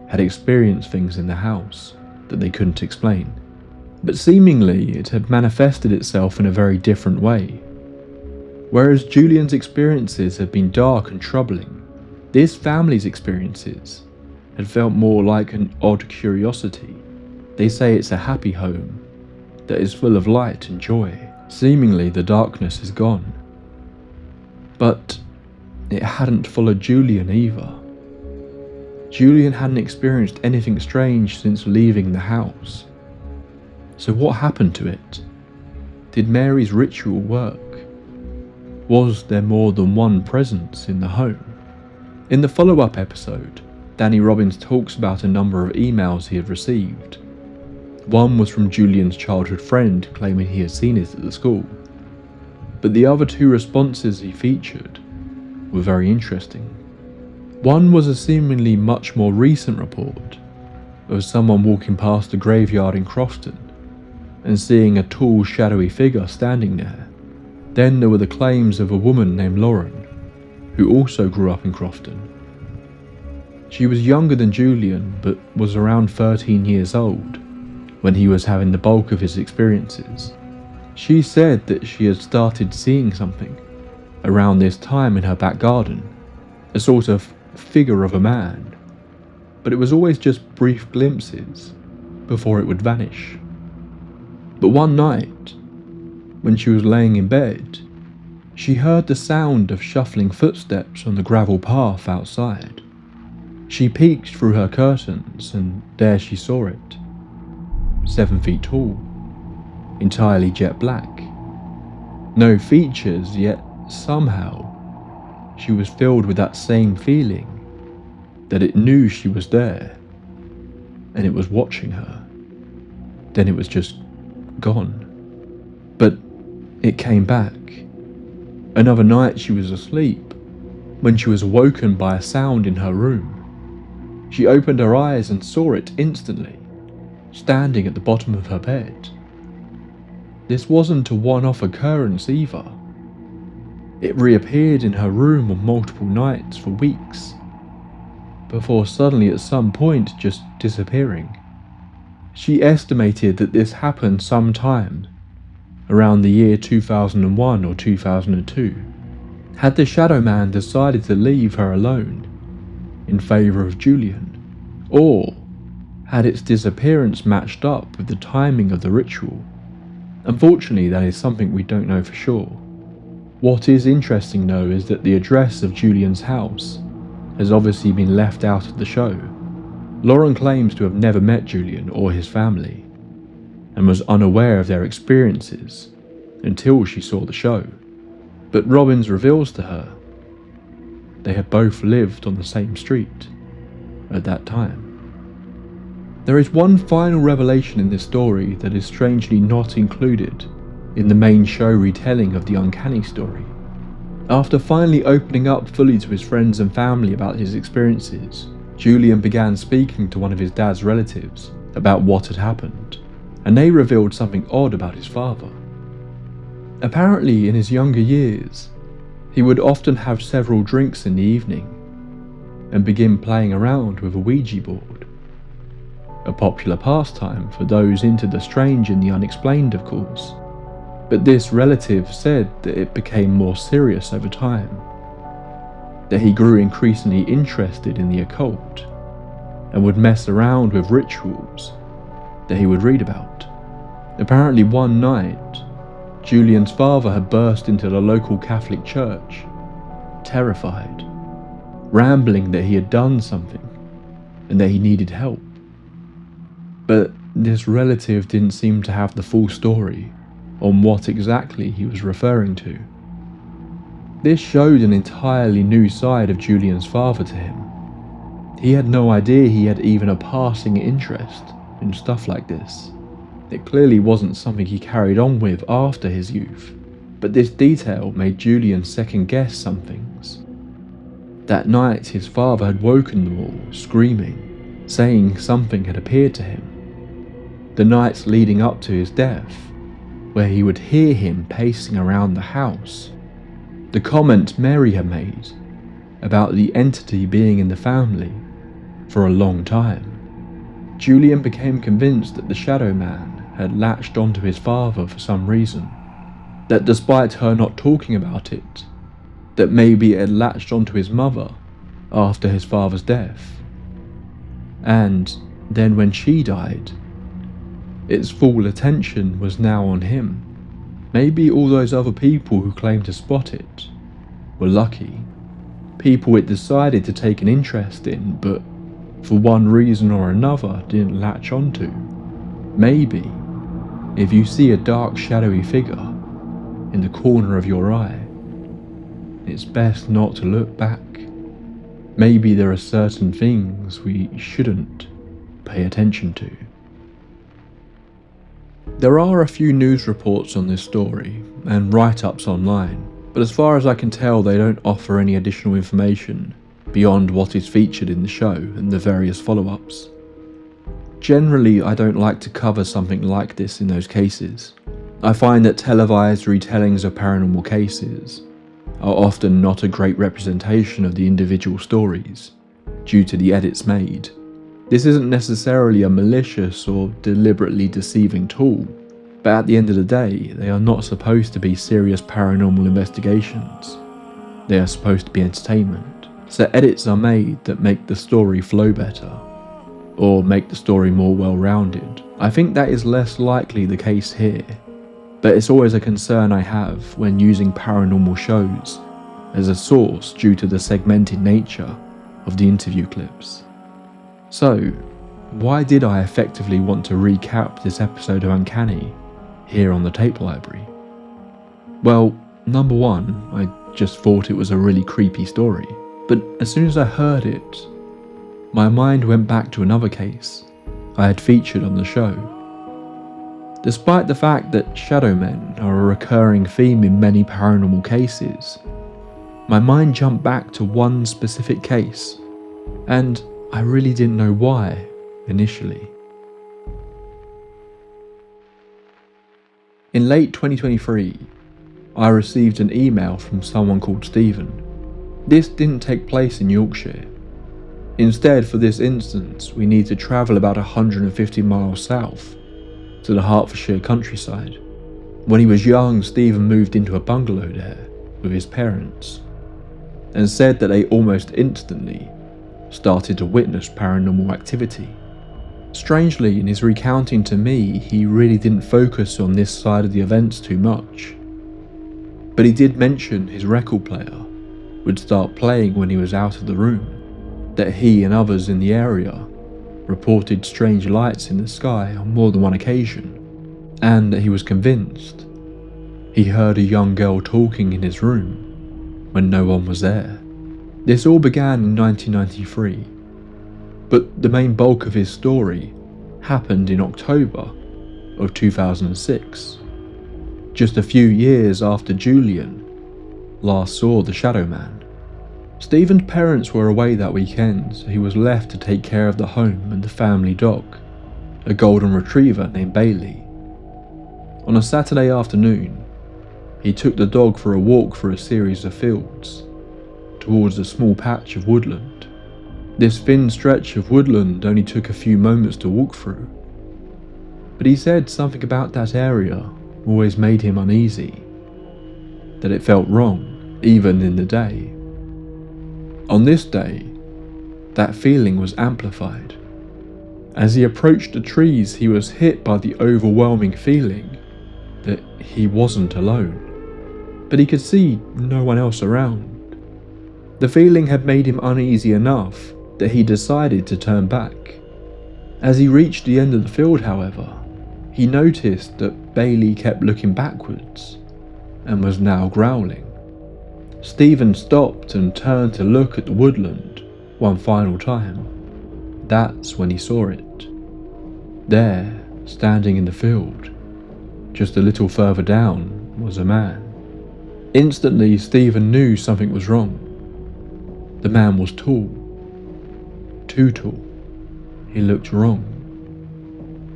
had experienced things in the house that they couldn't explain. But seemingly it had manifested itself in a very different way. Whereas Julian's experiences had been dark and troubling, this family's experiences had felt more like an odd curiosity. They say it's a happy home, that is full of light and joy. Seemingly the darkness is gone. But it hadn't followed Julian either. Julian hadn't experienced anything strange since leaving the house. So what happened to it? Did Mary's ritual work? Was there more than one presence in the home? In the follow-up episode, Danny Robbins talks about a number of emails he had received. One was from Julian's childhood friend claiming he had seen it at the school. But the other two responses he featured were very interesting. One was a seemingly much more recent report of someone walking past a graveyard in Crofton and seeing a tall, shadowy figure standing there. Then there were the claims of a woman named Lauren, who also grew up in Crofton. She was younger than Julian, but was around 13 years old when he was having the bulk of his experiences. She said that she had started seeing something around this time in her back garden, a sort of figure of a man, but it was always just brief glimpses before it would vanish. But one night, when she was laying in bed, she heard the sound of shuffling footsteps on the gravel path outside. She peeked through her curtains and there she saw it. 7 feet tall, entirely jet black. No features, yet somehow she was filled with that same feeling that it knew she was there and it was watching her. Then it was just gone. But it came back. Another night she was asleep when she was awoken by a sound in her room. She opened her eyes and saw it instantly, standing at the bottom of her bed. This wasn't a one-off occurrence either. It reappeared in her room on multiple nights for weeks, before suddenly at some point just disappearing. She estimated that this happened sometime around the year 2001 or 2002. Had the Shadow Man decided to leave her alone in favour of Julian? Or had its disappearance matched up with the timing of the ritual? Unfortunately, that is something we don't know for sure. What is interesting though is that the address of Julian's house has obviously been left out of the show. Lauren claims to have never met Julian or his family, and was unaware of their experiences until she saw the show. But Robbins reveals to her they had both lived on the same street at that time. There is one final revelation in this story that is strangely not included in the main show retelling of the uncanny story. After finally opening up fully to his friends and family about his experiences, Julian began speaking to one of his dad's relatives about what had happened, and they revealed something odd about his father. Apparently, in his younger years, he would often have several drinks in the evening and begin playing around with a Ouija board. A popular pastime for those into the strange and the unexplained, of course. But this relative said that it became more serious over time, that he grew increasingly interested in the occult and would mess around with rituals that he would read about. Apparently one night, Julian's father had burst into the local Catholic church, terrified, rambling that he had done something and that he needed help. But this relative didn't seem to have the full story on what exactly he was referring to. This showed an entirely new side of Julian's father to him. He had no idea he had even a passing interest in stuff like this. It clearly wasn't something he carried on with after his youth, but this detail made Julian second guess some things. That night his father had woken them all, screaming, saying something had appeared to him. The nights leading up to his death, where he would hear him pacing around the house. The comment Mary had made about the entity being in the family for a long time. Julian became convinced that the Shadow Man had latched onto his father for some reason, that despite her not talking about it, that maybe it had latched onto his mother after his father's death. And then when she died, its full attention was now on him. Maybe all those other people who claimed to spot it were lucky. People it decided to take an interest in, but for one reason or another didn't latch onto. Maybe if you see a dark shadowy figure in the corner of your eye, it's best not to look back. Maybe there are certain things we shouldn't pay attention to. There are a few news reports on this story and write-ups online, but as far as I can tell they don't offer any additional information beyond what is featured in the show and the various follow-ups. Generally, I don't like to cover something like this in those cases. I find that televised retellings of paranormal cases are often not a great representation of the individual stories, due to the edits made. This isn't necessarily a malicious or deliberately deceiving tool, but at the end of the day, they are not supposed to be serious paranormal investigations. They are supposed to be entertainment, so edits are made that make the story flow better, or make the story more well-rounded. I think that is less likely the case here, but it's always a concern I have when using paranormal shows as a source due to the segmented nature of the interview clips. So, why did I effectively want to recap this episode of Uncanny here on the tape library? Well, number one, I just thought it was a really creepy story, but as soon as I heard it, my mind went back to another case I had featured on the show. Despite the fact that shadow men are a recurring theme in many paranormal cases, my mind jumped back to one specific case, and I really didn't know why initially. In late 2023, I received an email from someone called Stephen. This didn't take place in Yorkshire. Instead, for this instance, we need to travel about 150 miles south to the Hertfordshire countryside. When he was young, Stephen moved into a bungalow there with his parents, and said that they almost instantly started to witness paranormal activity. Strangely, in his recounting to me, he really didn't focus on this side of the events too much, but he did mention his record player would start playing when he was out of the room, that he and others in the area reported strange lights in the sky on more than one occasion, and that he was convinced he heard a young girl talking in his room when no one was there. This all began in 1993, but the main bulk of his story happened in October of 2006, just a few years after Julian last saw the Shadow Man. Stephen's parents were away that weekend, so he was left to take care of the home and the family dog, a golden retriever named Bailey. On a Saturday afternoon, he took the dog for a walk through a series of fields, towards a small patch of woodland. This thin stretch of woodland only took a few moments to walk through, but he said something about that area always made him uneasy, that it felt wrong, even in the day. On this day, that feeling was amplified. As he approached the trees, he was hit by the overwhelming feeling that he wasn't alone, but he could see no one else around. The feeling had made him uneasy enough that he decided to turn back. As he reached the end of the field, however, he noticed that Bailey kept looking backwards and was now growling. Stephen stopped and turned to look at the woodland one final time. That's when he saw it. There, standing in the field, just a little further down, was a man. Instantly, Stephen knew something was wrong. The man was tall. Too tall. He looked wrong.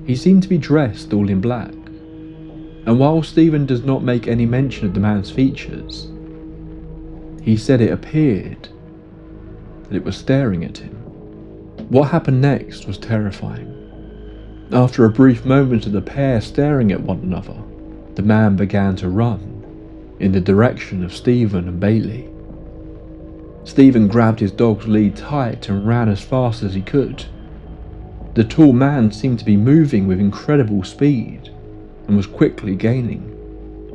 He seemed to be dressed all in black, and while Stephen does not make any mention of the man's features, he said it appeared that it was staring at him. What happened next was terrifying. After a brief moment of the pair staring at one another, the man began to run in the direction of Stephen and Bailey. Stephen grabbed his dog's lead tight and ran as fast as he could. The tall man seemed to be moving with incredible speed and was quickly gaining.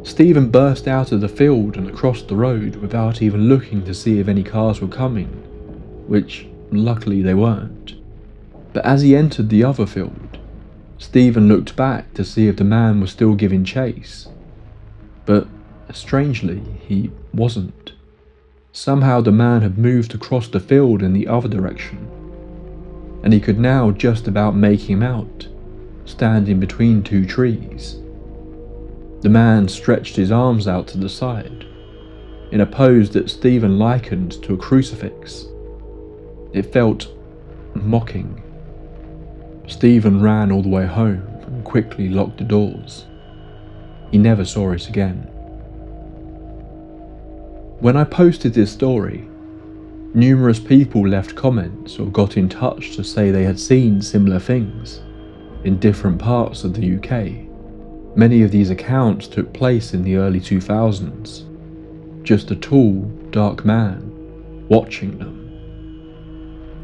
Stephen burst out of the field and across the road without even looking to see if any cars were coming, which luckily they weren't. But as he entered the other field, Stephen looked back to see if the man was still giving chase. But strangely, he wasn't. Somehow the man had moved across the field in the other direction, and he could now just about make him out, standing between two trees. The man stretched his arms out to the side, in a pose that Stephen likened to a crucifix. It felt mocking. Stephen ran all the way home and quickly locked the doors. He never saw it again. When I posted this story, numerous people left comments or got in touch to say they had seen similar things in different parts of the UK. Many of these accounts took place in the early 2000s, just a tall, dark man watching them.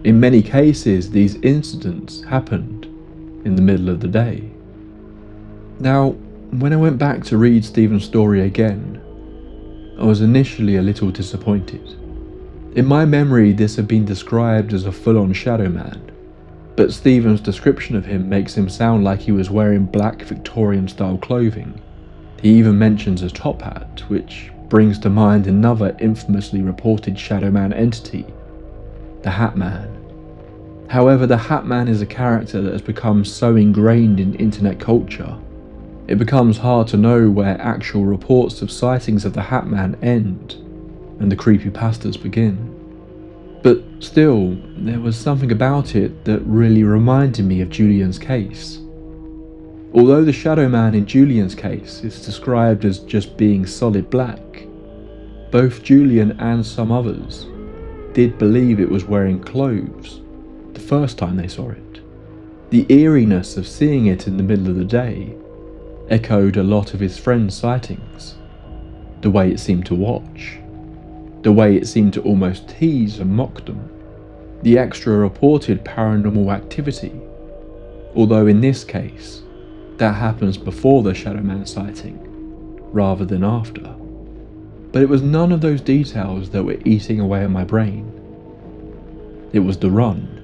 In many cases, these incidents happened in the middle of the day. Now, when I went back to read Stephen's story again, I was initially a little disappointed. In my memory, this had been described as a full-on shadow man, but Stephen's description of him makes him sound like he was wearing black Victorian-style clothing. He even mentions a top hat, which brings to mind another infamously reported shadow man entity, the Hat Man. However, the Hat Man is a character that has become so ingrained in internet culture, it becomes hard to know where actual reports of sightings of the Hat Man end and the creepypastas begin. But still, there was something about it that really reminded me of Julian's case. Although the Shadow Man in Julian's case is described as just being solid black, both Julian and some others did believe it was wearing clothes the first time they saw it. The eeriness of seeing it in the middle of the day echoed a lot of his friends' sightings. The way it seemed to watch, the way it seemed to almost tease and mock them, the extra reported paranormal activity, although in this case, that happens before the Shadow Man sighting, rather than after. But it was none of those details that were eating away at my brain. It was the run.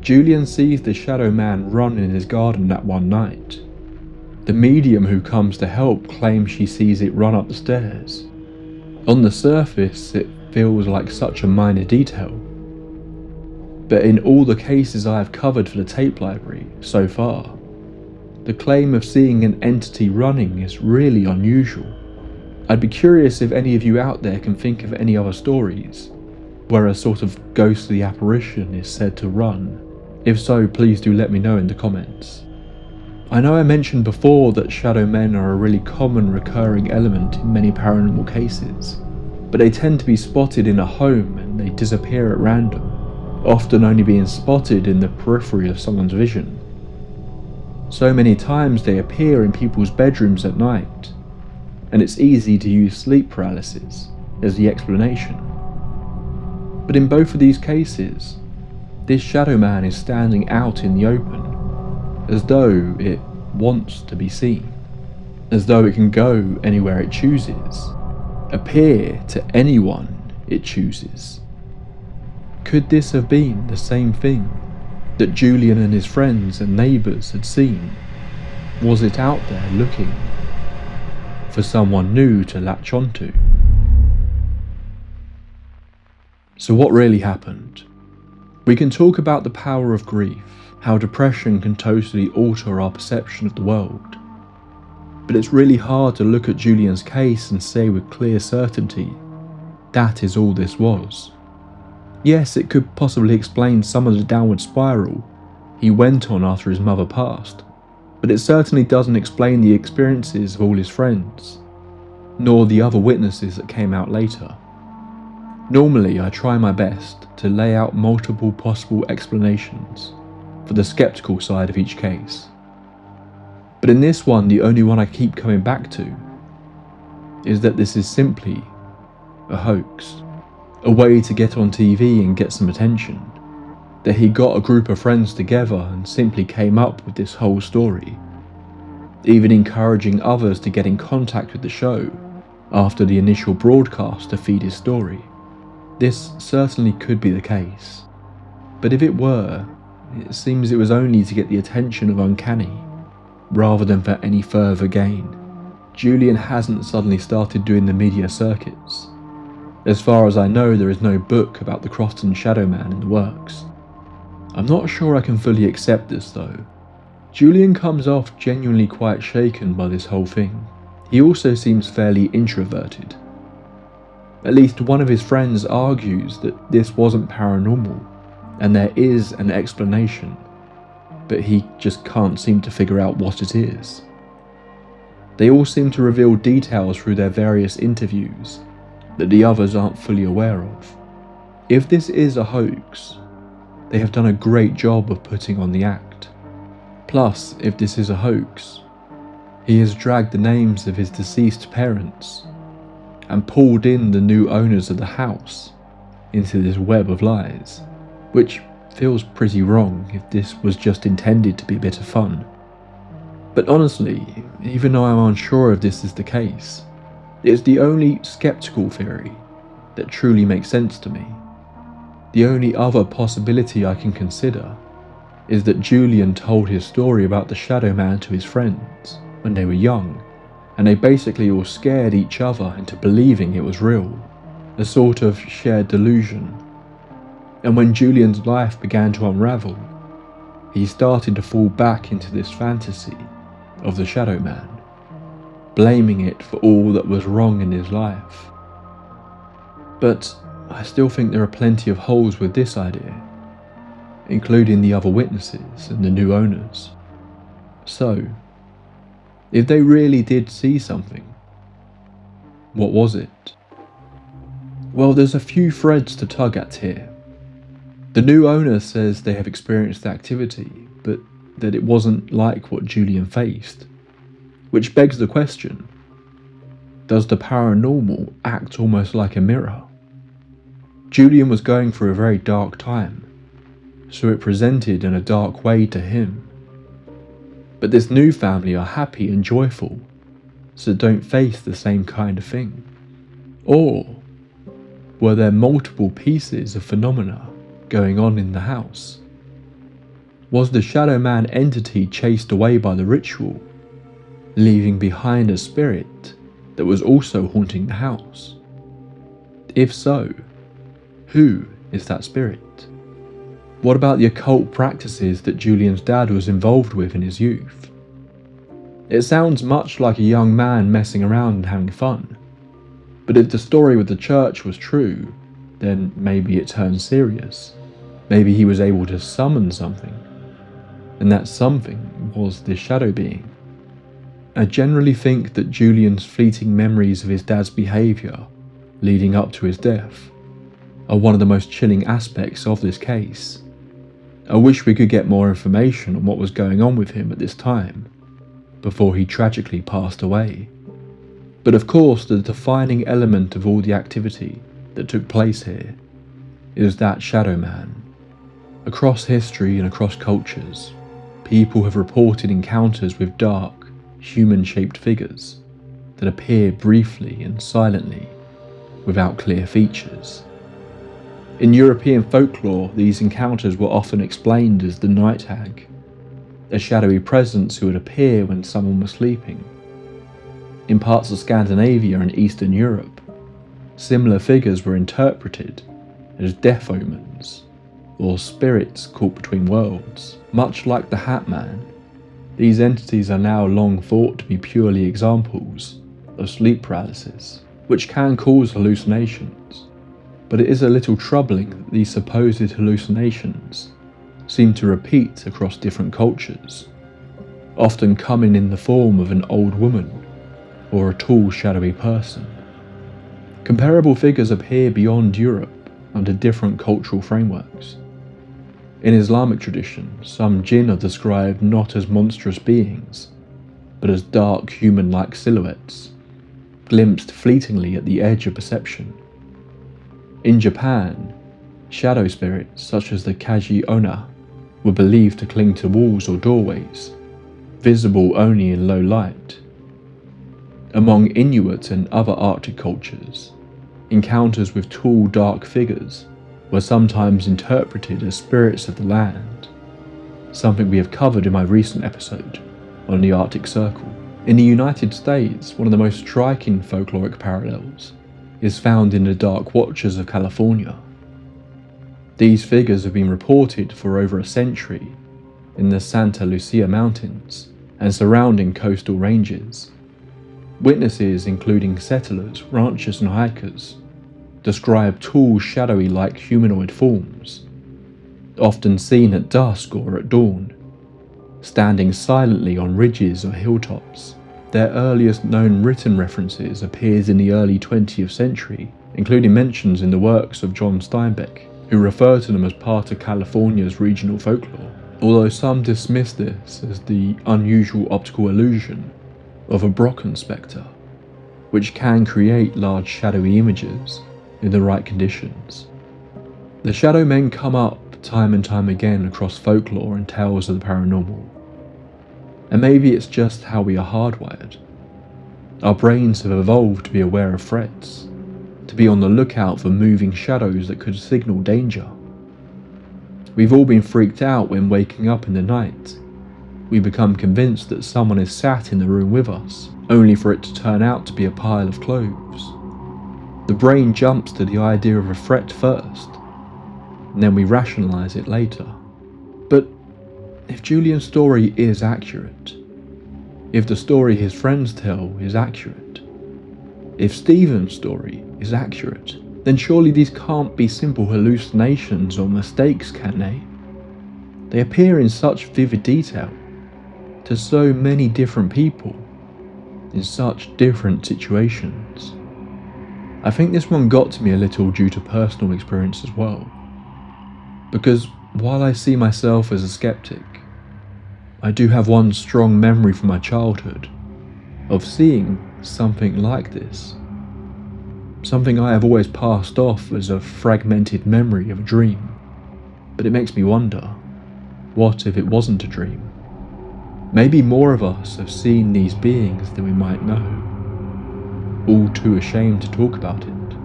Julian sees the Shadow Man run in his garden that one night. The medium who comes to help claims she sees it run up the stairs. On the surface, it feels like such a minor detail. But in all the cases I have covered for the tape library so far, the claim of seeing an entity running is really unusual. I'd be curious if any of you out there can think of any other stories where a sort of ghostly apparition is said to run. If so, please do let me know in the comments. I know I mentioned before that shadow men are a really common recurring element in many paranormal cases, but they tend to be spotted in a home and they disappear at random, often only being spotted in the periphery of someone's vision. So many times they appear in people's bedrooms at night, and it's easy to use sleep paralysis as the explanation. But in both of these cases, this shadow man is standing out in the open, as though it wants to be seen, as though it can go anywhere it chooses, appear to anyone it chooses. Could this have been the same thing that Julian and his friends and neighbours had seen? Was it out there looking for someone new to latch onto? So what really happened? We can talk about the power of grief, how depression can totally alter our perception of the world. But it's really hard to look at Julian's case and say with clear certainty, that is all this was. Yes, it could possibly explain some of the downward spiral he went on after his mother passed, but it certainly doesn't explain the experiences of all his friends, nor the other witnesses that came out later. Normally, I try my best to lay out multiple possible explanations for the skeptical side of each case. But in this one, the only one I keep coming back to is that this is simply a hoax, a way to get on TV and get some attention. that he got a group of friends together and simply came up with this whole story, even encouraging others to get in contact with the show after the initial broadcast to feed his story. This certainly could be the case, but if it were, it seems it was only to get the attention of Uncanny, rather than for any further gain. Julian hasn't suddenly started doing the media circuits. As far as I know, there is no book about the Crofton Shadow Man in the works. I'm not sure I can fully accept this though. Julian comes off genuinely quite shaken by this whole thing. He also seems fairly introverted. At least one of his friends argues that this wasn't paranormal, and there is an explanation, but he just can't seem to figure out what it is. They all seem to reveal details through their various interviews that the others aren't fully aware of. If this is a hoax, they have done a great job of putting on the act. Plus, if this is a hoax, he has dragged the names of his deceased parents and pulled in the new owners of the house into this web of lies, which feels pretty wrong if this was just intended to be a bit of fun. But honestly, even though I'm unsure if this is the case, it's the only skeptical theory that truly makes sense to me. The only other possibility I can consider is that Julian told his story about the Shadow Man to his friends when they were young, and they basically all scared each other into believing it was real, a sort of shared delusion. And when Julian's life began to unravel, he started to fall back into this fantasy of the Shadow Man, blaming it for all that was wrong in his life. But I still think there are plenty of holes with this idea, including the other witnesses and the new owners. So, if they really did see something, what was it? Well, there's a few threads to tug at here. The new owner says they have experienced the activity, but that it wasn't like what Julian faced, which begs the question, does the paranormal act almost like a mirror? Julian was going through a very dark time, so it presented in a dark way to him. But this new family are happy and joyful, so don't face the same kind of thing. Or were there multiple pieces of phenomena going on in the house? Was the Shadow Man entity chased away by the ritual, leaving behind a spirit that was also haunting the house? If so, who is that spirit? What about the occult practices that Julian's dad was involved with in his youth? It sounds much like a young man messing around and having fun, but if the story with the church was true, then maybe it turned serious. Maybe he was able to summon something, and that something was this shadow being. I generally think that Julian's fleeting memories of his dad's behaviour leading up to his death are one of the most chilling aspects of this case. I wish we could get more information on what was going on with him at this time, before he tragically passed away. But of course, the defining element of all the activity that took place here is that Shadow Man. Across history and across cultures, people have reported encounters with dark, human-shaped figures that appear briefly and silently, without clear features. In European folklore, these encounters were often explained as the night hag, a shadowy presence who would appear when someone was sleeping. In parts of Scandinavia and Eastern Europe, similar figures were interpreted as death omens, or spirits caught between worlds. Much like the Hat Man, these entities are now long thought to be purely examples of sleep paralysis, which can cause hallucinations. But it is a little troubling that these supposed hallucinations seem to repeat across different cultures, often coming in the form of an old woman or a tall shadowy person. Comparable figures appear beyond Europe under different cultural frameworks. In Islamic tradition, some jinn are described not as monstrous beings, but as dark human-like silhouettes, glimpsed fleetingly at the edge of perception. In Japan, Shadow spirits such as the Kaji Ona were believed to cling to walls or doorways, visible only in low light. Among Inuit and other Arctic cultures, encounters with tall dark figures were sometimes interpreted as spirits of the land, something we have covered in my recent episode on the Arctic Circle. In the United States, one of the most striking folkloric parallels is found in the Dark Watchers of California. These figures have been reported for over a century in the Santa Lucia Mountains and surrounding coastal ranges. Witnesses, including settlers, ranchers and hikers, describe tall, shadowy-like humanoid forms, often seen at dusk or at dawn, standing silently on ridges or hilltops. Their earliest known written references appears in the early 20th century, including mentions in the works of John Steinbeck, who refer to them as part of California's regional folklore, although some dismiss this as the unusual optical illusion of a Brocken spectre, which can create large shadowy images in the right conditions. The shadow men come up time and time again across folklore and tales of the paranormal. And maybe it's just how we are hardwired. Our brains have evolved to be aware of threats, to be on the lookout for moving shadows that could signal danger. We've all been freaked out when waking up in the night. We become convinced that someone is sat in the room with us, only for it to turn out to be a pile of clothes. The brain jumps to the idea of a threat first, and then we rationalise it later. But if Julian's story is accurate, if the story his friends tell is accurate, if Stephen's story is accurate, then surely these can't be simple hallucinations or mistakes, can they? They appear in such vivid detail, to so many different people, in such different situations. I think this one got to me a little due to personal experience as well, because while I see myself as a skeptic, I do have one strong memory from my childhood of seeing something like this. Something I have always passed off as a fragmented memory of a dream. But it makes me wonder, what if it wasn't a dream? Maybe more of us have seen these beings than we might know, all too ashamed to talk about it,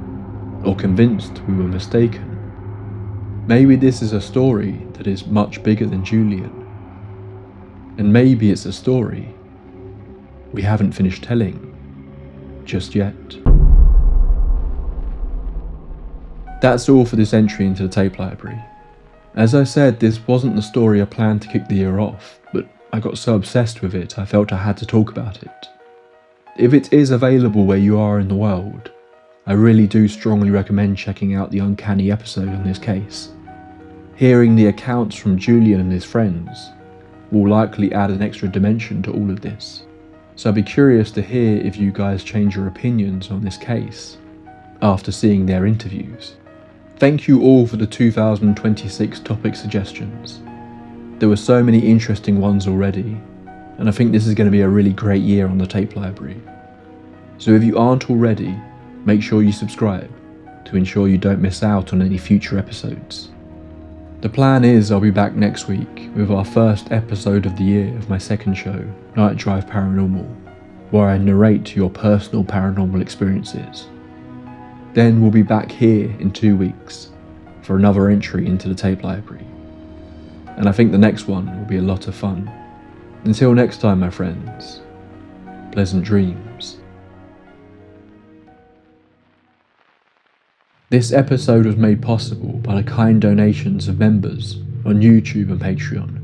or convinced we were mistaken. Maybe this is a story that is much bigger than Julian. And maybe it's a story we haven't finished telling just yet. That's all for this entry into the tape library. As I said, this wasn't the story I planned to kick the year off, but I got so obsessed with it I felt I had to talk about it. If it is available where you are in the world, I really do strongly recommend checking out the Uncanny episode on this case. Hearing the accounts from Julian and his friends will likely add an extra dimension to all of this, so I'd be curious to hear if you guys change your opinions on this case after seeing their interviews. Thank you all for the 2026 topic suggestions. There were so many interesting ones already, and I think this is going to be a really great year on the tape library. So if you aren't already, make sure you subscribe to ensure you don't miss out on any future episodes. The plan is I'll be back next week with our first episode of the year of my second show, Night Drive Paranormal, where I narrate your personal paranormal experiences. Then we'll be back here in 2 weeks for another entry into the tape library. And I think the next one will be a lot of fun. Until next time, my friends, pleasant dreams. This episode was made possible by the kind donations of members on YouTube and Patreon.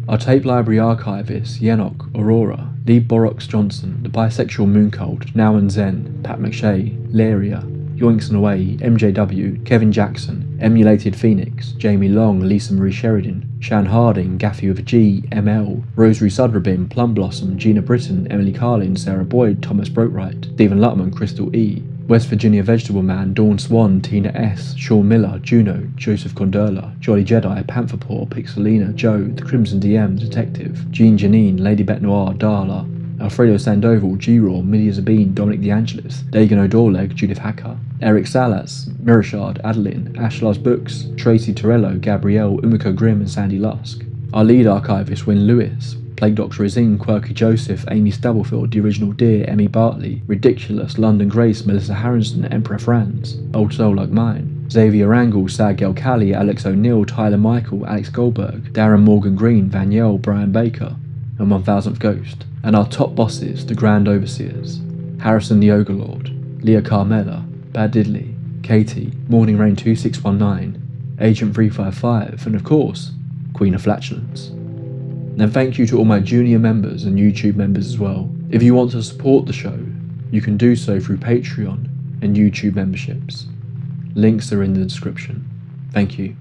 Our tape library archivists Yenok, Aurora, Lee Borox Johnson, The Bisexual Mooncult, Now and Zen, Pat McShay, Laria, Yoinks and Away, MJW, Kevin Jackson, Emulated Phoenix, Jamie Long, Lisa Marie Sheridan, Shan Harding, Gaffy with a G, ML, Rosary Sudrabin, Plum Blossom, Gina Britton, Emily Carlin, Sarah Boyd, Thomas Brokewright, Stephen Lutman, Crystal E, West Virginia Vegetable Man, Dawn Swan, Tina S, Sean Miller, Juno, Joseph Condurla, Jolly Jedi, Panther Paw, Pixelina, Joe, The Crimson DM, Detective, Jean Janine, Lady Bet Noir, Darla, Alfredo Sandoval, G-Raw, Midia Zabine, Dominic DeAngelis, Dagan O'Dorleg, Judith Hacker, Eric Salas, Mirashard, Adeline, Ashlars Books, Tracy Torello, Gabrielle, Umiko Grimm and Sandy Lusk. Our lead archivist, Wynne Lewis, Plague Doctor Azine, Quirky Joseph, Amy Stubblefield, The Original Deer, Emmy Bartley, Ridiculous, London Grace, Melissa Harrison, Emperor Franz, Old Soul Like Mine, Xavier Angle, Sad Gal Callie, Alex O'Neill, Tyler Michael, Alex Goldberg, Darren Morgan Green, Vaniel, Brian Baker, and 1000th Ghost. And our top bosses, the Grand Overseers, Harrison the Ogre-Lord, Leah Carmella, Bad Diddley, Katie, Morning Rain 2619, Agent 355, and of course, Queen of Flatulence. And thank you to all my junior members and YouTube members as well. If you want to support the show, you can do so through Patreon and YouTube memberships. Links are in the description. Thank you.